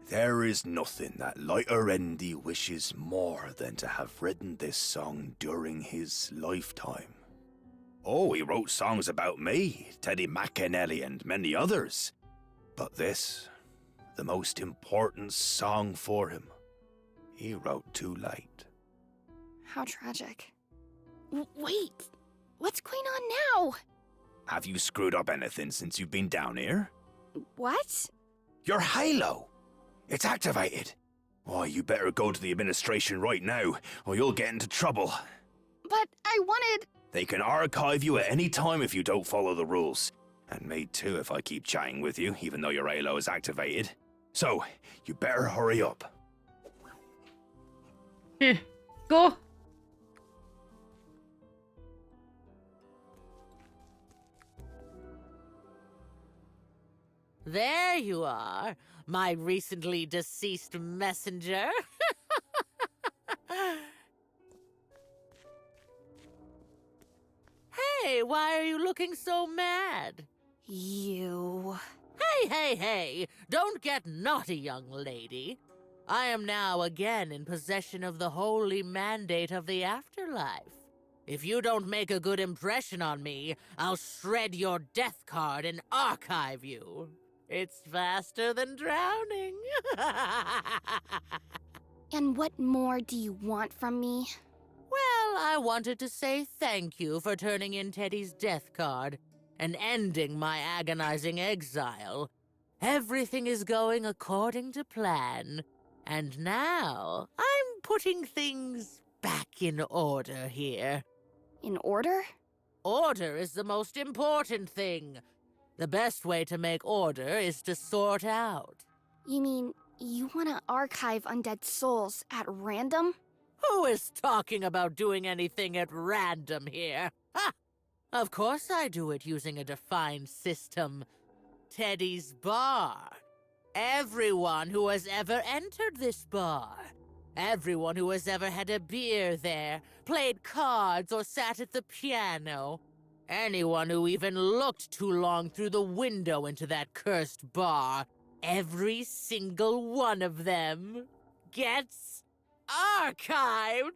There is nothing that Laterendi wishes more than to have written this song during his lifetime. Oh, he wrote songs about me, Teddy McAnally, and many others. But this, the most important song for him, he wrote too late. How tragic. Wait, what's going on now? Have you screwed up anything since you've been down here? What? Your halo! It's activated. Why, you better go to the administration right now, or you'll get into trouble. But I wanted... They can archive you at any time if you don't follow the rules. And me too if I keep chatting with you, even though your halo is activated. So, you better hurry up. Here, go. There you are, my recently deceased messenger. Hey, why are you looking so mad? You... Hey, don't get naughty, young lady. I am now again in possession of the holy mandate of the afterlife. If you don't make a good impression on me, I'll shred your death card and archive you. It's faster than drowning. And what more do you want from me? Well, I wanted to say thank you for turning in Teddy's death card and ending my agonizing exile. Everything is going according to plan, and now I'm putting things back in order here. In order? Order is the most important thing. The best way to make order is to sort out. You mean you want to archive undead souls at random? Who is talking about doing anything at random here? Ha! Of course I do it using a defined system. Teddy's bar. Everyone who has ever entered this bar. Everyone who has ever had a beer there, played cards, or sat at the piano. Anyone who even looked too long through the window into that cursed bar. Every single one of them gets archived.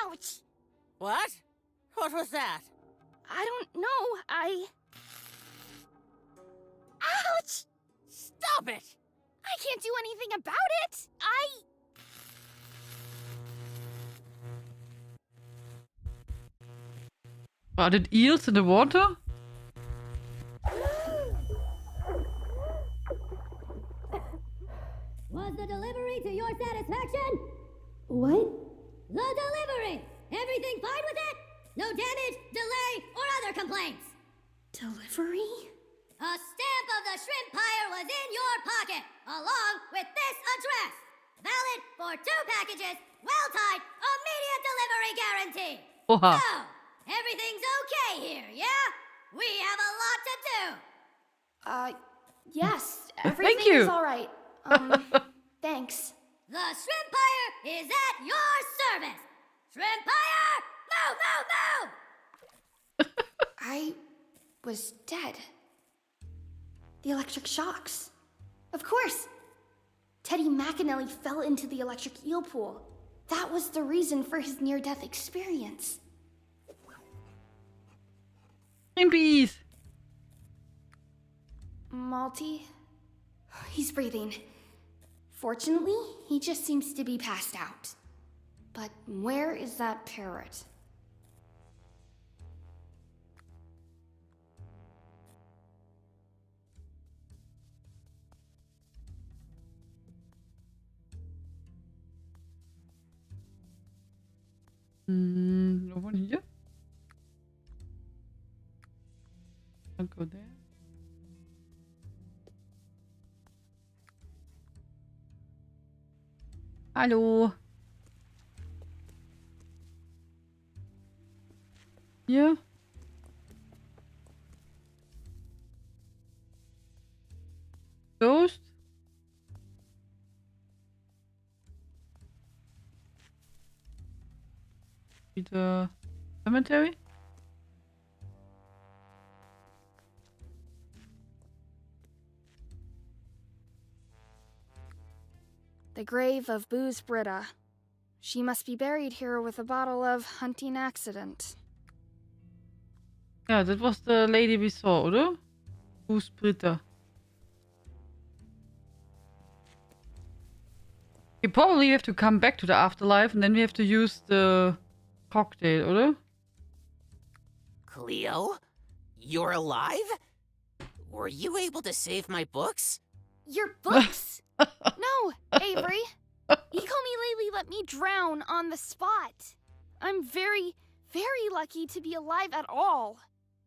Ouch! What? What was that? I don't know, Ouch! Stop it! I can't do anything about it! Are there eels in the water? Was the delivery to your satisfaction? What? The delivery! Everything fine with it? No damage, delay, or other complaints? Delivery? A stamp of the Shrimpire was in your pocket, along with this address. Valid for 2 packages, well-timed, immediate delivery guarantee. Oha. So, everything's okay here, yeah? We have a lot to do. Yes, Thank everything you. is alright. Thanks. The Shrimpire is at your service. Shrimpire, move, move, move! I was dead. The electric shocks. Of course. Teddy McAnally fell into the electric eel pool. That was the reason for his near-death experience. Greenpeace. Malty? He's breathing. Fortunately, he just seems to be passed out. But where is that parrot? No one here? Can't go there. Hallo. Hier? Ghost? The cemetery? The grave of Booze Britta. She must be buried here with a bottle of hunting accident. Yeah, that was the lady we saw, oder? Who's Britta? We probably have to come back to the afterlife and then we have to use the cocktail, oder? Cleo? You're alive? Were you able to save my books? Your books? No, Avery. Ecomi Lily let me drown on the spot. I'm very, very lucky to be alive at all.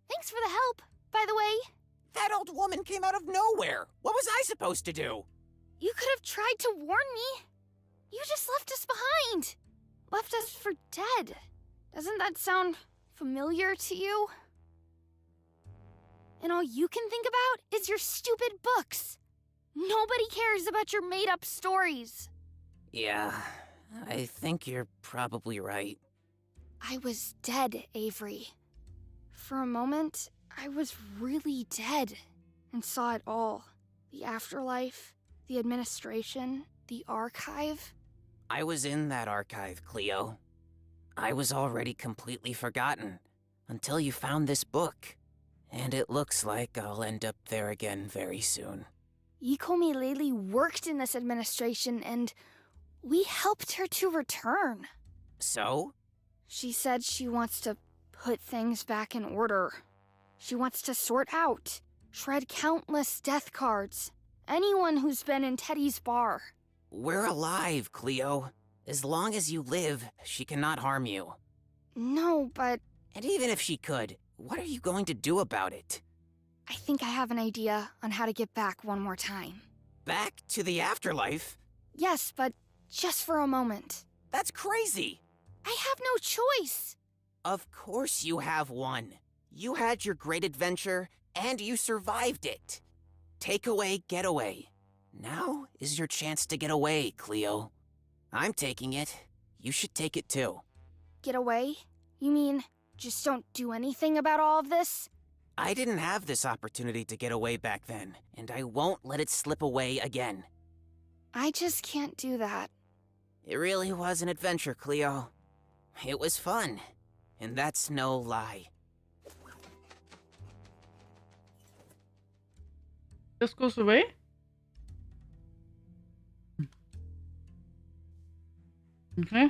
Thanks for the help, by the way. That old woman came out of nowhere. What was I supposed to do? You could have tried to warn me. You just left us behind. Left us for dead. Doesn't that sound familiar to you? And all you can think about is your stupid books. Nobody cares about your made-up stories. Yeah, I think you're probably right. I was dead, Avery. For a moment, I was really dead and saw it all. The afterlife, the administration, The archive? I was in that archive, Cleo. I was already completely forgotten until you found this book. And it looks like I'll end up there again very soon. Ikomi Lely worked in this administration and we helped her to return. So? She said she wants to put things back in order. She wants to sort out, shred countless death cards. Anyone who's been in Teddy's bar. We're alive, Cleo. As long as you live, she cannot harm you. No, but... And even if she could, what are you going to do about it? I think I have an idea on how to get back one more time. Back to the afterlife? Yes, but just for a moment. That's crazy! I have no choice! Of course you have one. You had your great adventure, and you survived it. Takeaway, getaway. Now is your chance to get away, Cleo. I'm taking it. You should take it too. Get away? You mean, just don't do anything about all of this? I didn't have this opportunity to get away back then, and I won't let it slip away again. I just can't do that. It really was an adventure, Cleo. It was fun, and that's no lie. Just goes away? Okay.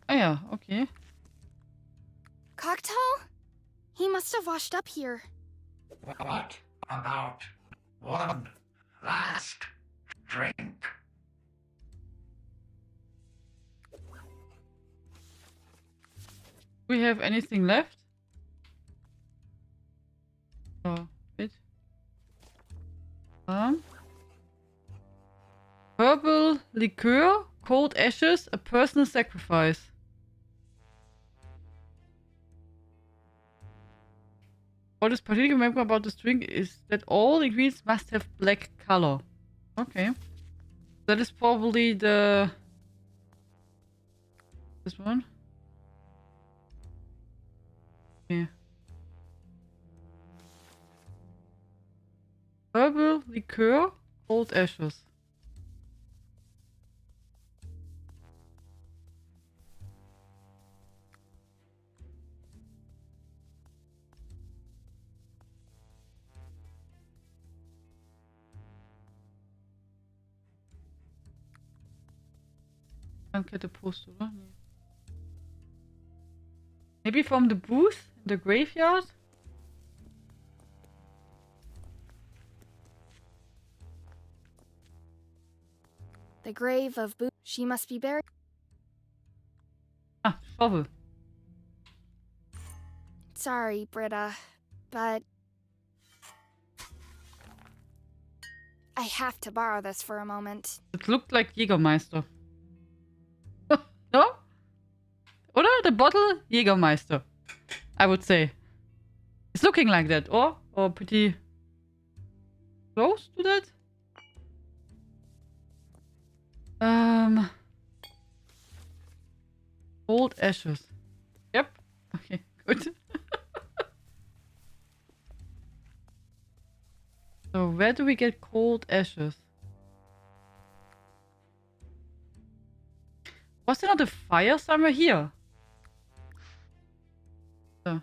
Ah ja, okay. Cocktail? He must have washed up here. What about one last drink? Do we have anything left? Oh, wait. Herbal liqueur, cold ashes, a personal sacrifice. What is particularly remarkable about this drink is that all ingredients must have black color. Okay. That is probably the... This one? Okay. Herbal liqueur, cold ashes. Kette Post, oder? Nee. Maybe from the booth in the graveyard? The grave of Boo. She must be buried. Ah, shovel. Sorry, Britta, but... I have to borrow this for a moment. It looked like Jägermeister. No? Oder? The bottle? Jägermeister. I would say. It's looking like that. Or pretty close to that. Cold ashes. Yep. Okay, good. So where do we get cold ashes? Was there not a fire somewhere here? So.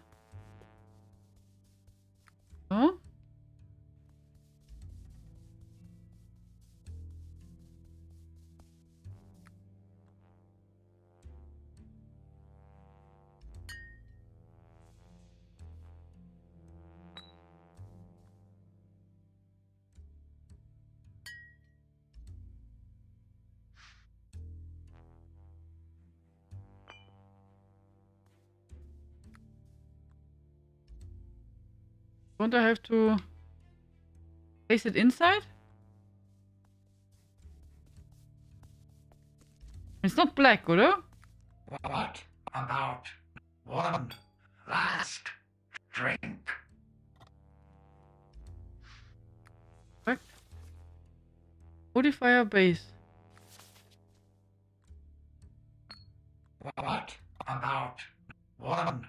Huh? Don't I have to place it inside? It's not black, oder? What about one last drink? Correct. Modifier base. What about one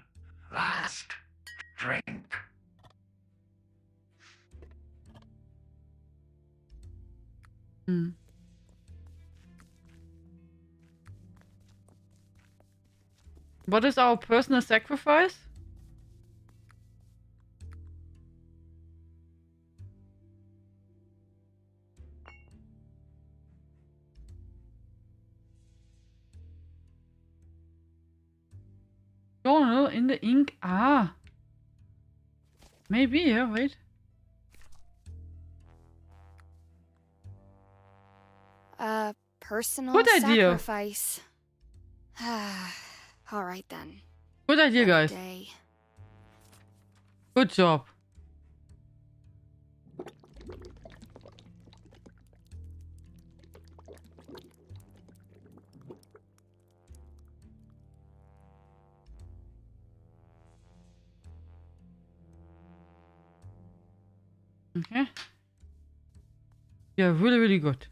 Hmm. What is our personal sacrifice? Don't know, in the ink. Ah. Maybe, yeah, wait. Personal Good idea. sacrifice. All right then. Good idea, What a guys. day. Good job. Okay. Yeah, really, really good.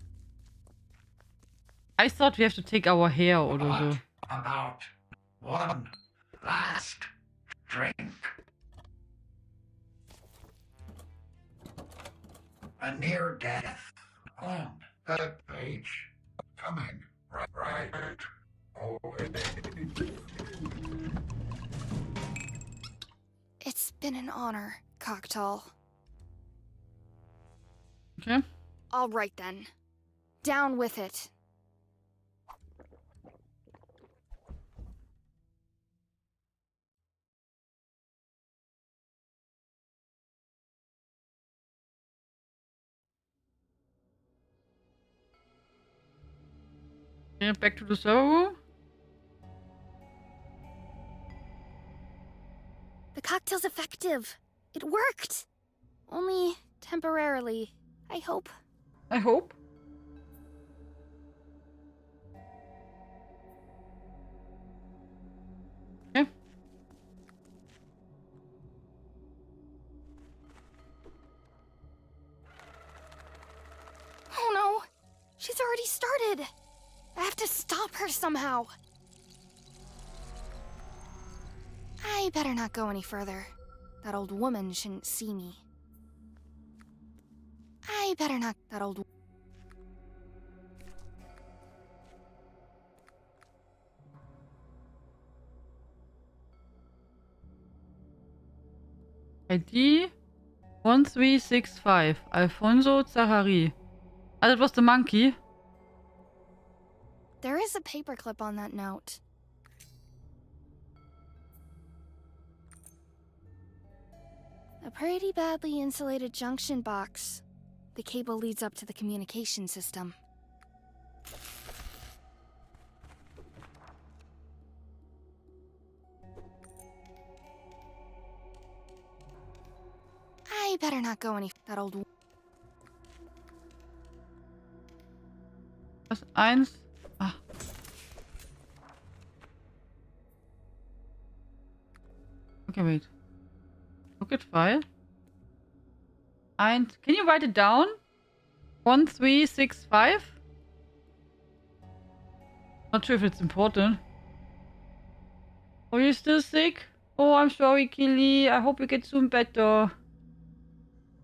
I thought we have to take our hair or so. About one last drink. A near death on the page. Coming right. It's been an honor, Cocktall. Okay. All right then. Down with it. Yeah, back to the server room. The cocktail's effective. It worked. Only temporarily, I hope. I hope. Okay. Oh no! She's already started! I have to stop her somehow. I better not go any further. That old woman shouldn't see me. I better not. That old. ID 1365. Alfonso Zahari. Ah, that was the monkey. There is a paperclip on that note. A pretty badly insulated junction box. The cable leads up to the communication system. I better not go any. That old. Was eins. Ah. Okay, wait. Look at file. And can you write it down? 1365. Not sure if it's important. Are you still sick? Oh, I'm sorry, Killy. I hope you get soon better.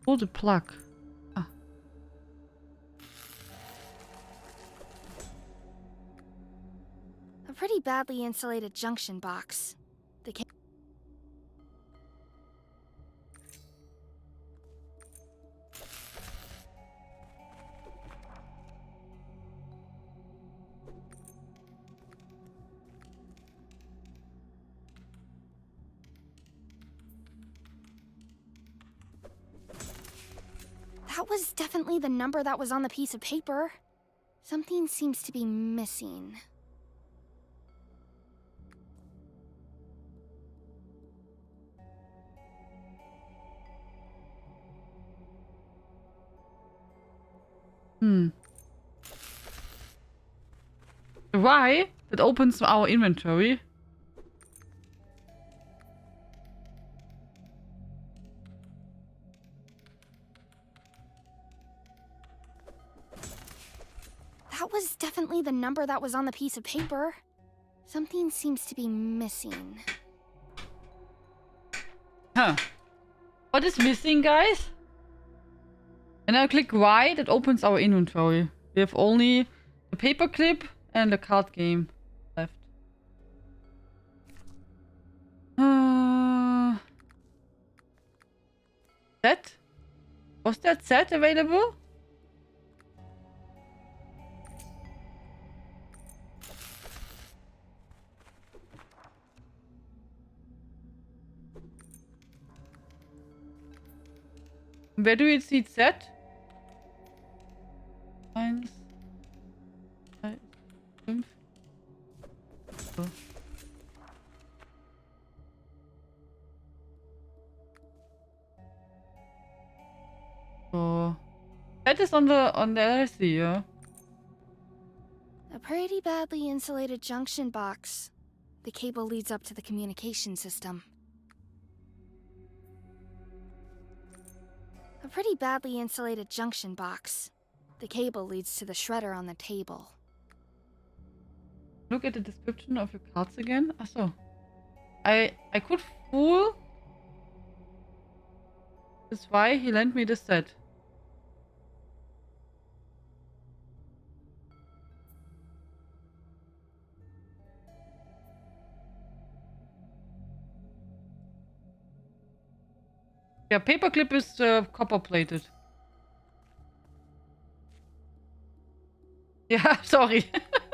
Pull the plug. Ah. A pretty badly insulated junction box. The ca- That was definitely the number that was on the piece of paper. Something seems to be missing. Why? That opens our inventory. That was definitely the number that was on the piece of paper. Something seems to be missing. Huh. What is missing, guys? And I click Y, that opens our inventory. We have only the paperclip and the card game left. Set? Was that set available? Where do you see it set? 1, 2, 5. So. So that is on the LSD, yeah. A pretty badly insulated junction box. The cable leads up to the communication system. A pretty badly insulated junction box. The cable leads to the shredder on the table. Look at the description of your cards again. Achso. I could fool. That's why he lent me the set. Yeah, paperclip is copper plated. Yeah, sorry.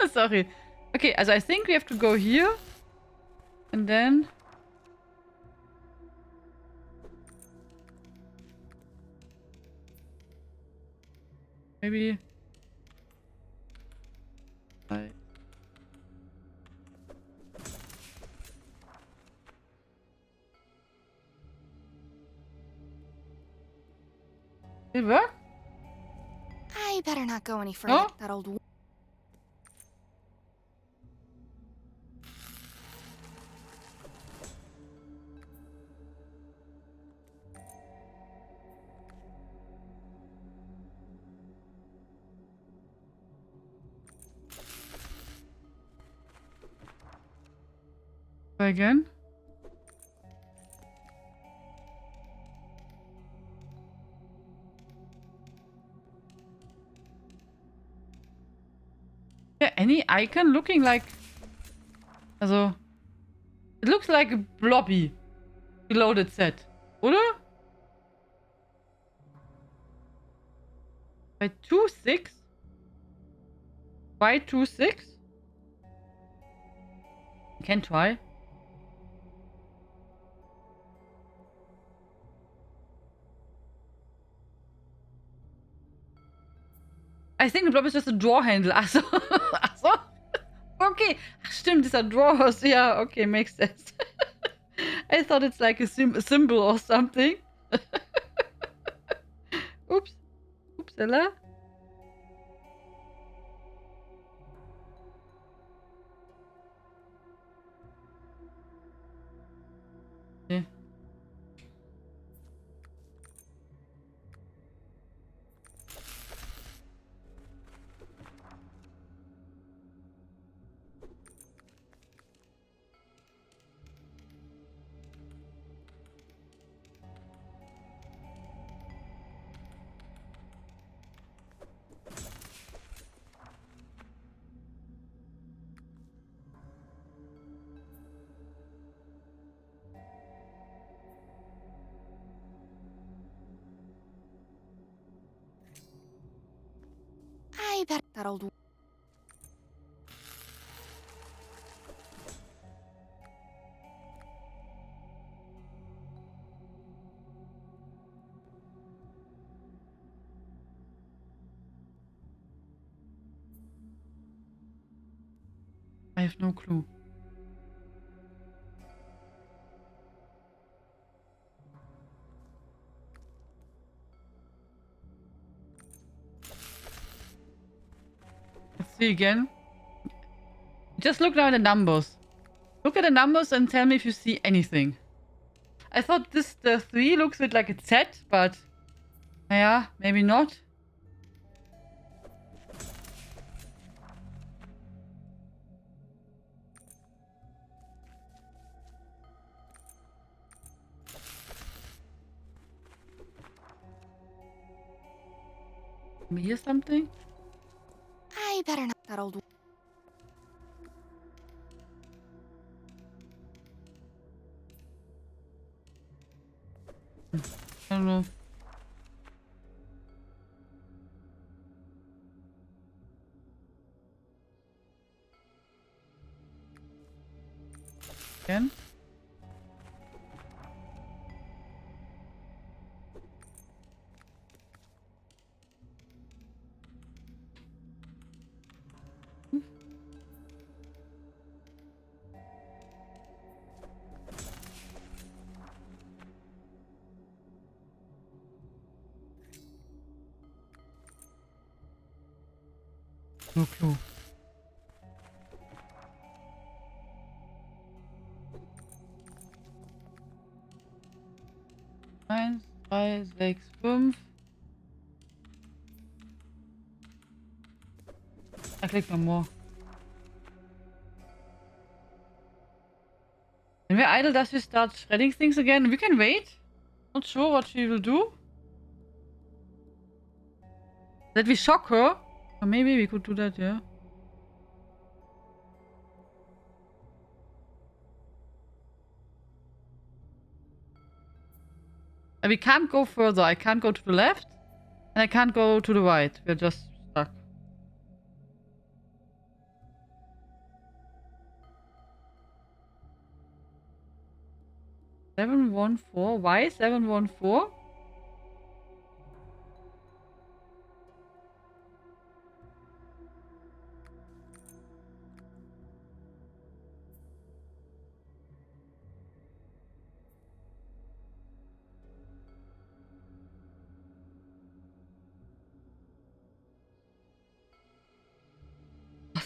Sorry. Okay, also I think we have to go here. And then... maybe... Right. Did it work? I better not go any further. No? That old... Try again. Yeah, any icon looking like... Also... It looks like a blobby reloaded set. Oder? By 2.6? By 2.6? Can try. I think the blob is just a draw handle. Achso. Achso. Okay. Ach, stimmt, these are drawers. Yeah, okay, makes sense. I thought it's like a symbol or something. Oops. Oopsala. Okay. I bet that old... I have no clue. Let's see again. Just look now at the numbers. Look at the numbers and tell me if you see anything. I thought the 3 looks a bit like a Z, but... yeah, maybe not. Maybe here's something? I better not that old. I don't know. Again? no clue. Eins, drei, sechs, fünf. I click no more. When we're idle, does she start shredding things again? We can wait. Not sure what she will do. That we shock her? Or maybe we could do that, yeah. We can't go further. I can't go to the left. And I can't go to the right. We're just stuck. Seven, 1, 4. Why 7, 1, 4?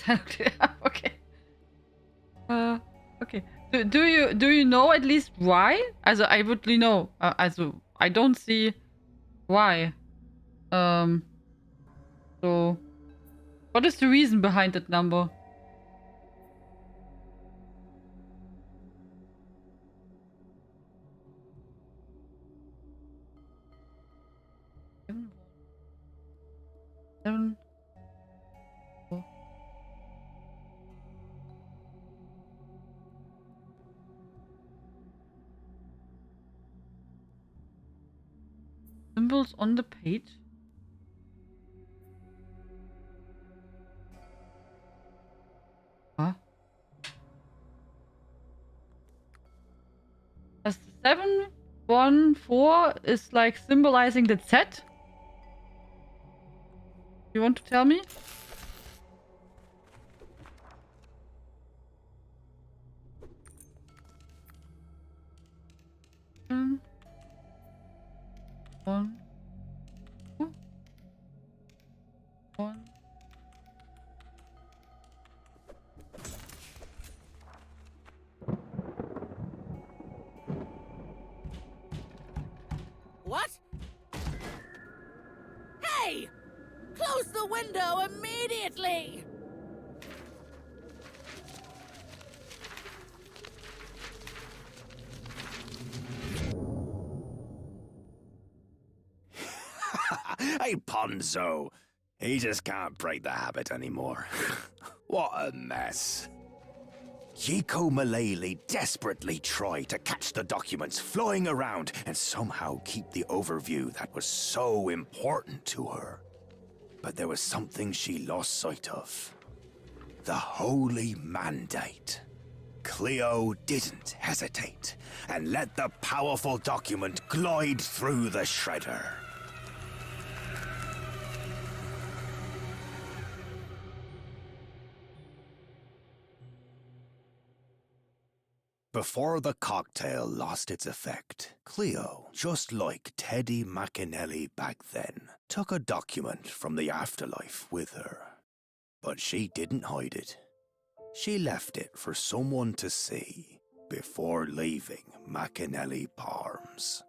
Okay. Okay. Do you know at least why? Also, I would know. Also, I don't see why. So, what is the reason behind that number? Seven. Symbols on the page. Huh? As 7, 1, 4 is like symbolizing the Z. You want to tell me? One. 1. What? Hey! Close the window immediately! Hey, Ponzo. He just can't break the habit anymore. What a mess. Yiko Malele desperately tried to catch the documents flying around and somehow keep the overview that was so important to her. But there was something she lost sight of. The Holy Mandate. Cleo didn't hesitate and let the powerful document glide through the shredder. Before the cocktail lost its effect, Cleo, just like Teddy McAnally back then, took a document from the afterlife with her. But she didn't hide it. She left it for someone to see before leaving McAnally Farms.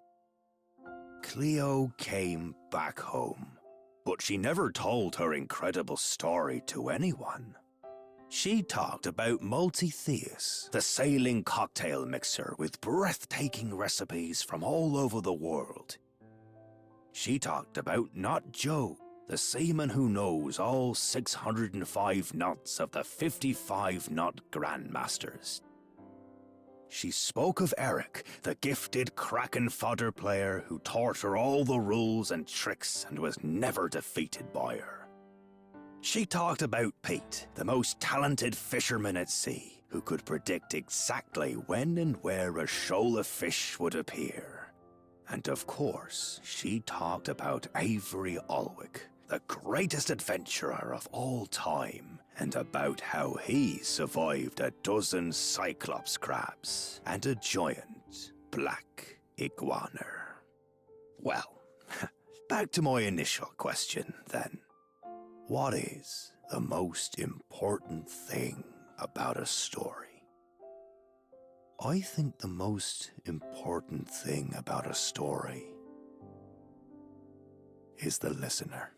Cleo came back home, but she never told her incredible story to anyone. She talked about Multi-Theus, the sailing cocktail mixer with breathtaking recipes from all over the world. She talked about Not Joe, the seaman who knows all 605 knots of the 55-knot Grandmasters. She spoke of Eric, the gifted Kraken fodder player who taught her all the rules and tricks and was never defeated by her. She talked about Pete, the most talented fisherman at sea, who could predict exactly when and where a shoal of fish would appear. And of course, she talked about Avery Alwick, the greatest adventurer of all time, and about how he survived a dozen Cyclops crabs and a giant black iguana. Well, back to my initial question then. What is the most important thing about a story? I think the most important thing about a story is the listener.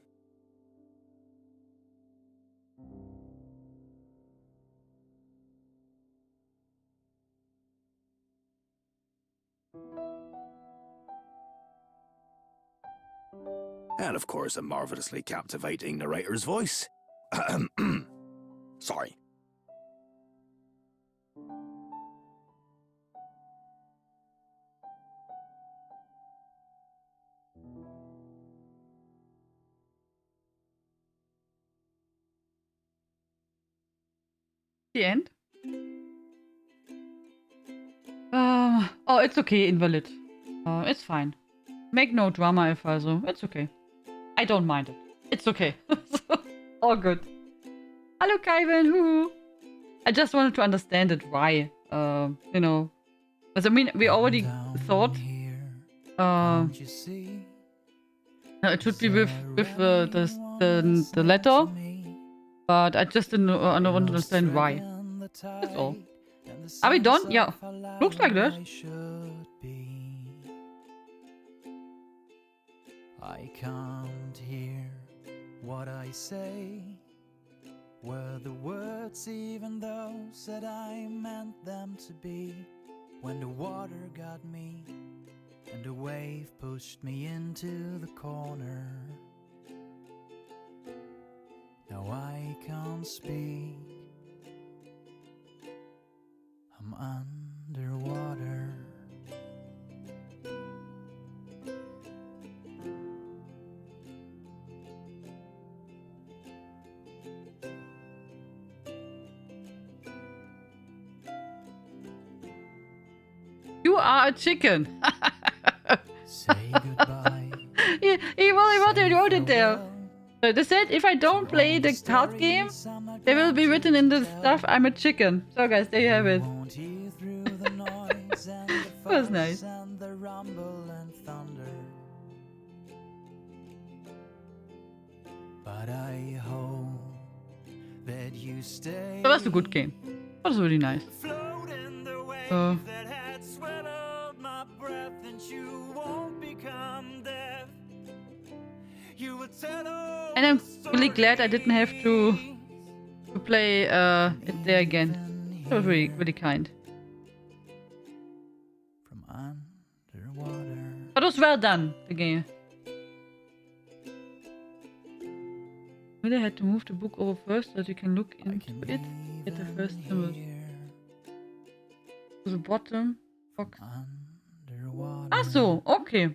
And of course, a marvelously captivating narrator's voice. Sorry. The end? Oh, it's okay, Invalid. It's fine. Make no drama if also. It's okay. I don't mind it. It's okay. All good. Hello, Kaiven. Hoo. I just wanted to understand it. Why? You know. Because I mean, we already thought. It should be with the letter. But I just don't understand why. That's all. Are we done? Yeah. Looks like that. I can't hear what I say. Were the words even those that I meant them to be? When the water got me and the wave pushed me into the corner. Now I can't speak. I'm underwater. You are a chicken. Say goodbye. He really wrote it there. So they said if I don't play the card game, they will be written in the stuff I'm a chicken. So guys, there you have it. That was nice. But I hope that you stay. That was a good game. That was really nice. And I'm really glad I didn't have to play it there again. That was really, really kind. But it was well done, the game. Maybe I had to move the book over first so that you can look into it. Get the first symbol. To the bottom. Okay. Ach so, okay.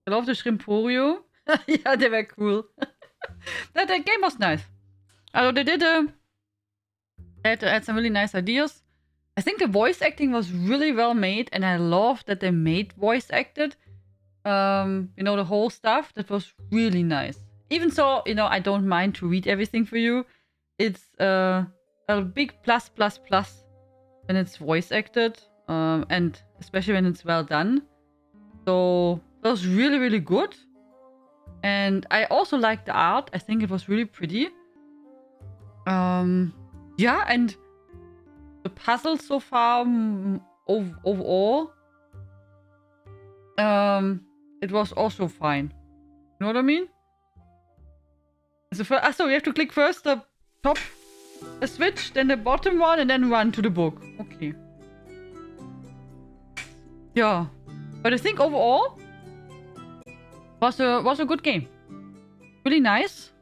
I love the Shrimporio. Ja, der wäre cool. That game was nice. Also, they did had some really nice ideas. I think the voice acting was really well made, and I love that they made voice acted. You know, the whole stuff. That was really nice. Even so, you know, I don't mind to read everything for you. It's a big plus when it's voice acted, and especially when it's well done. So that was really, really good. And I also liked the art. I think it was really pretty. Yeah, and the puzzles so far, overall, it was also fine. You know what I mean? So you have to click first the top switch, then the bottom one, and then run to the book. Okay. Yeah. But I think overall, Was a good game. Really nice.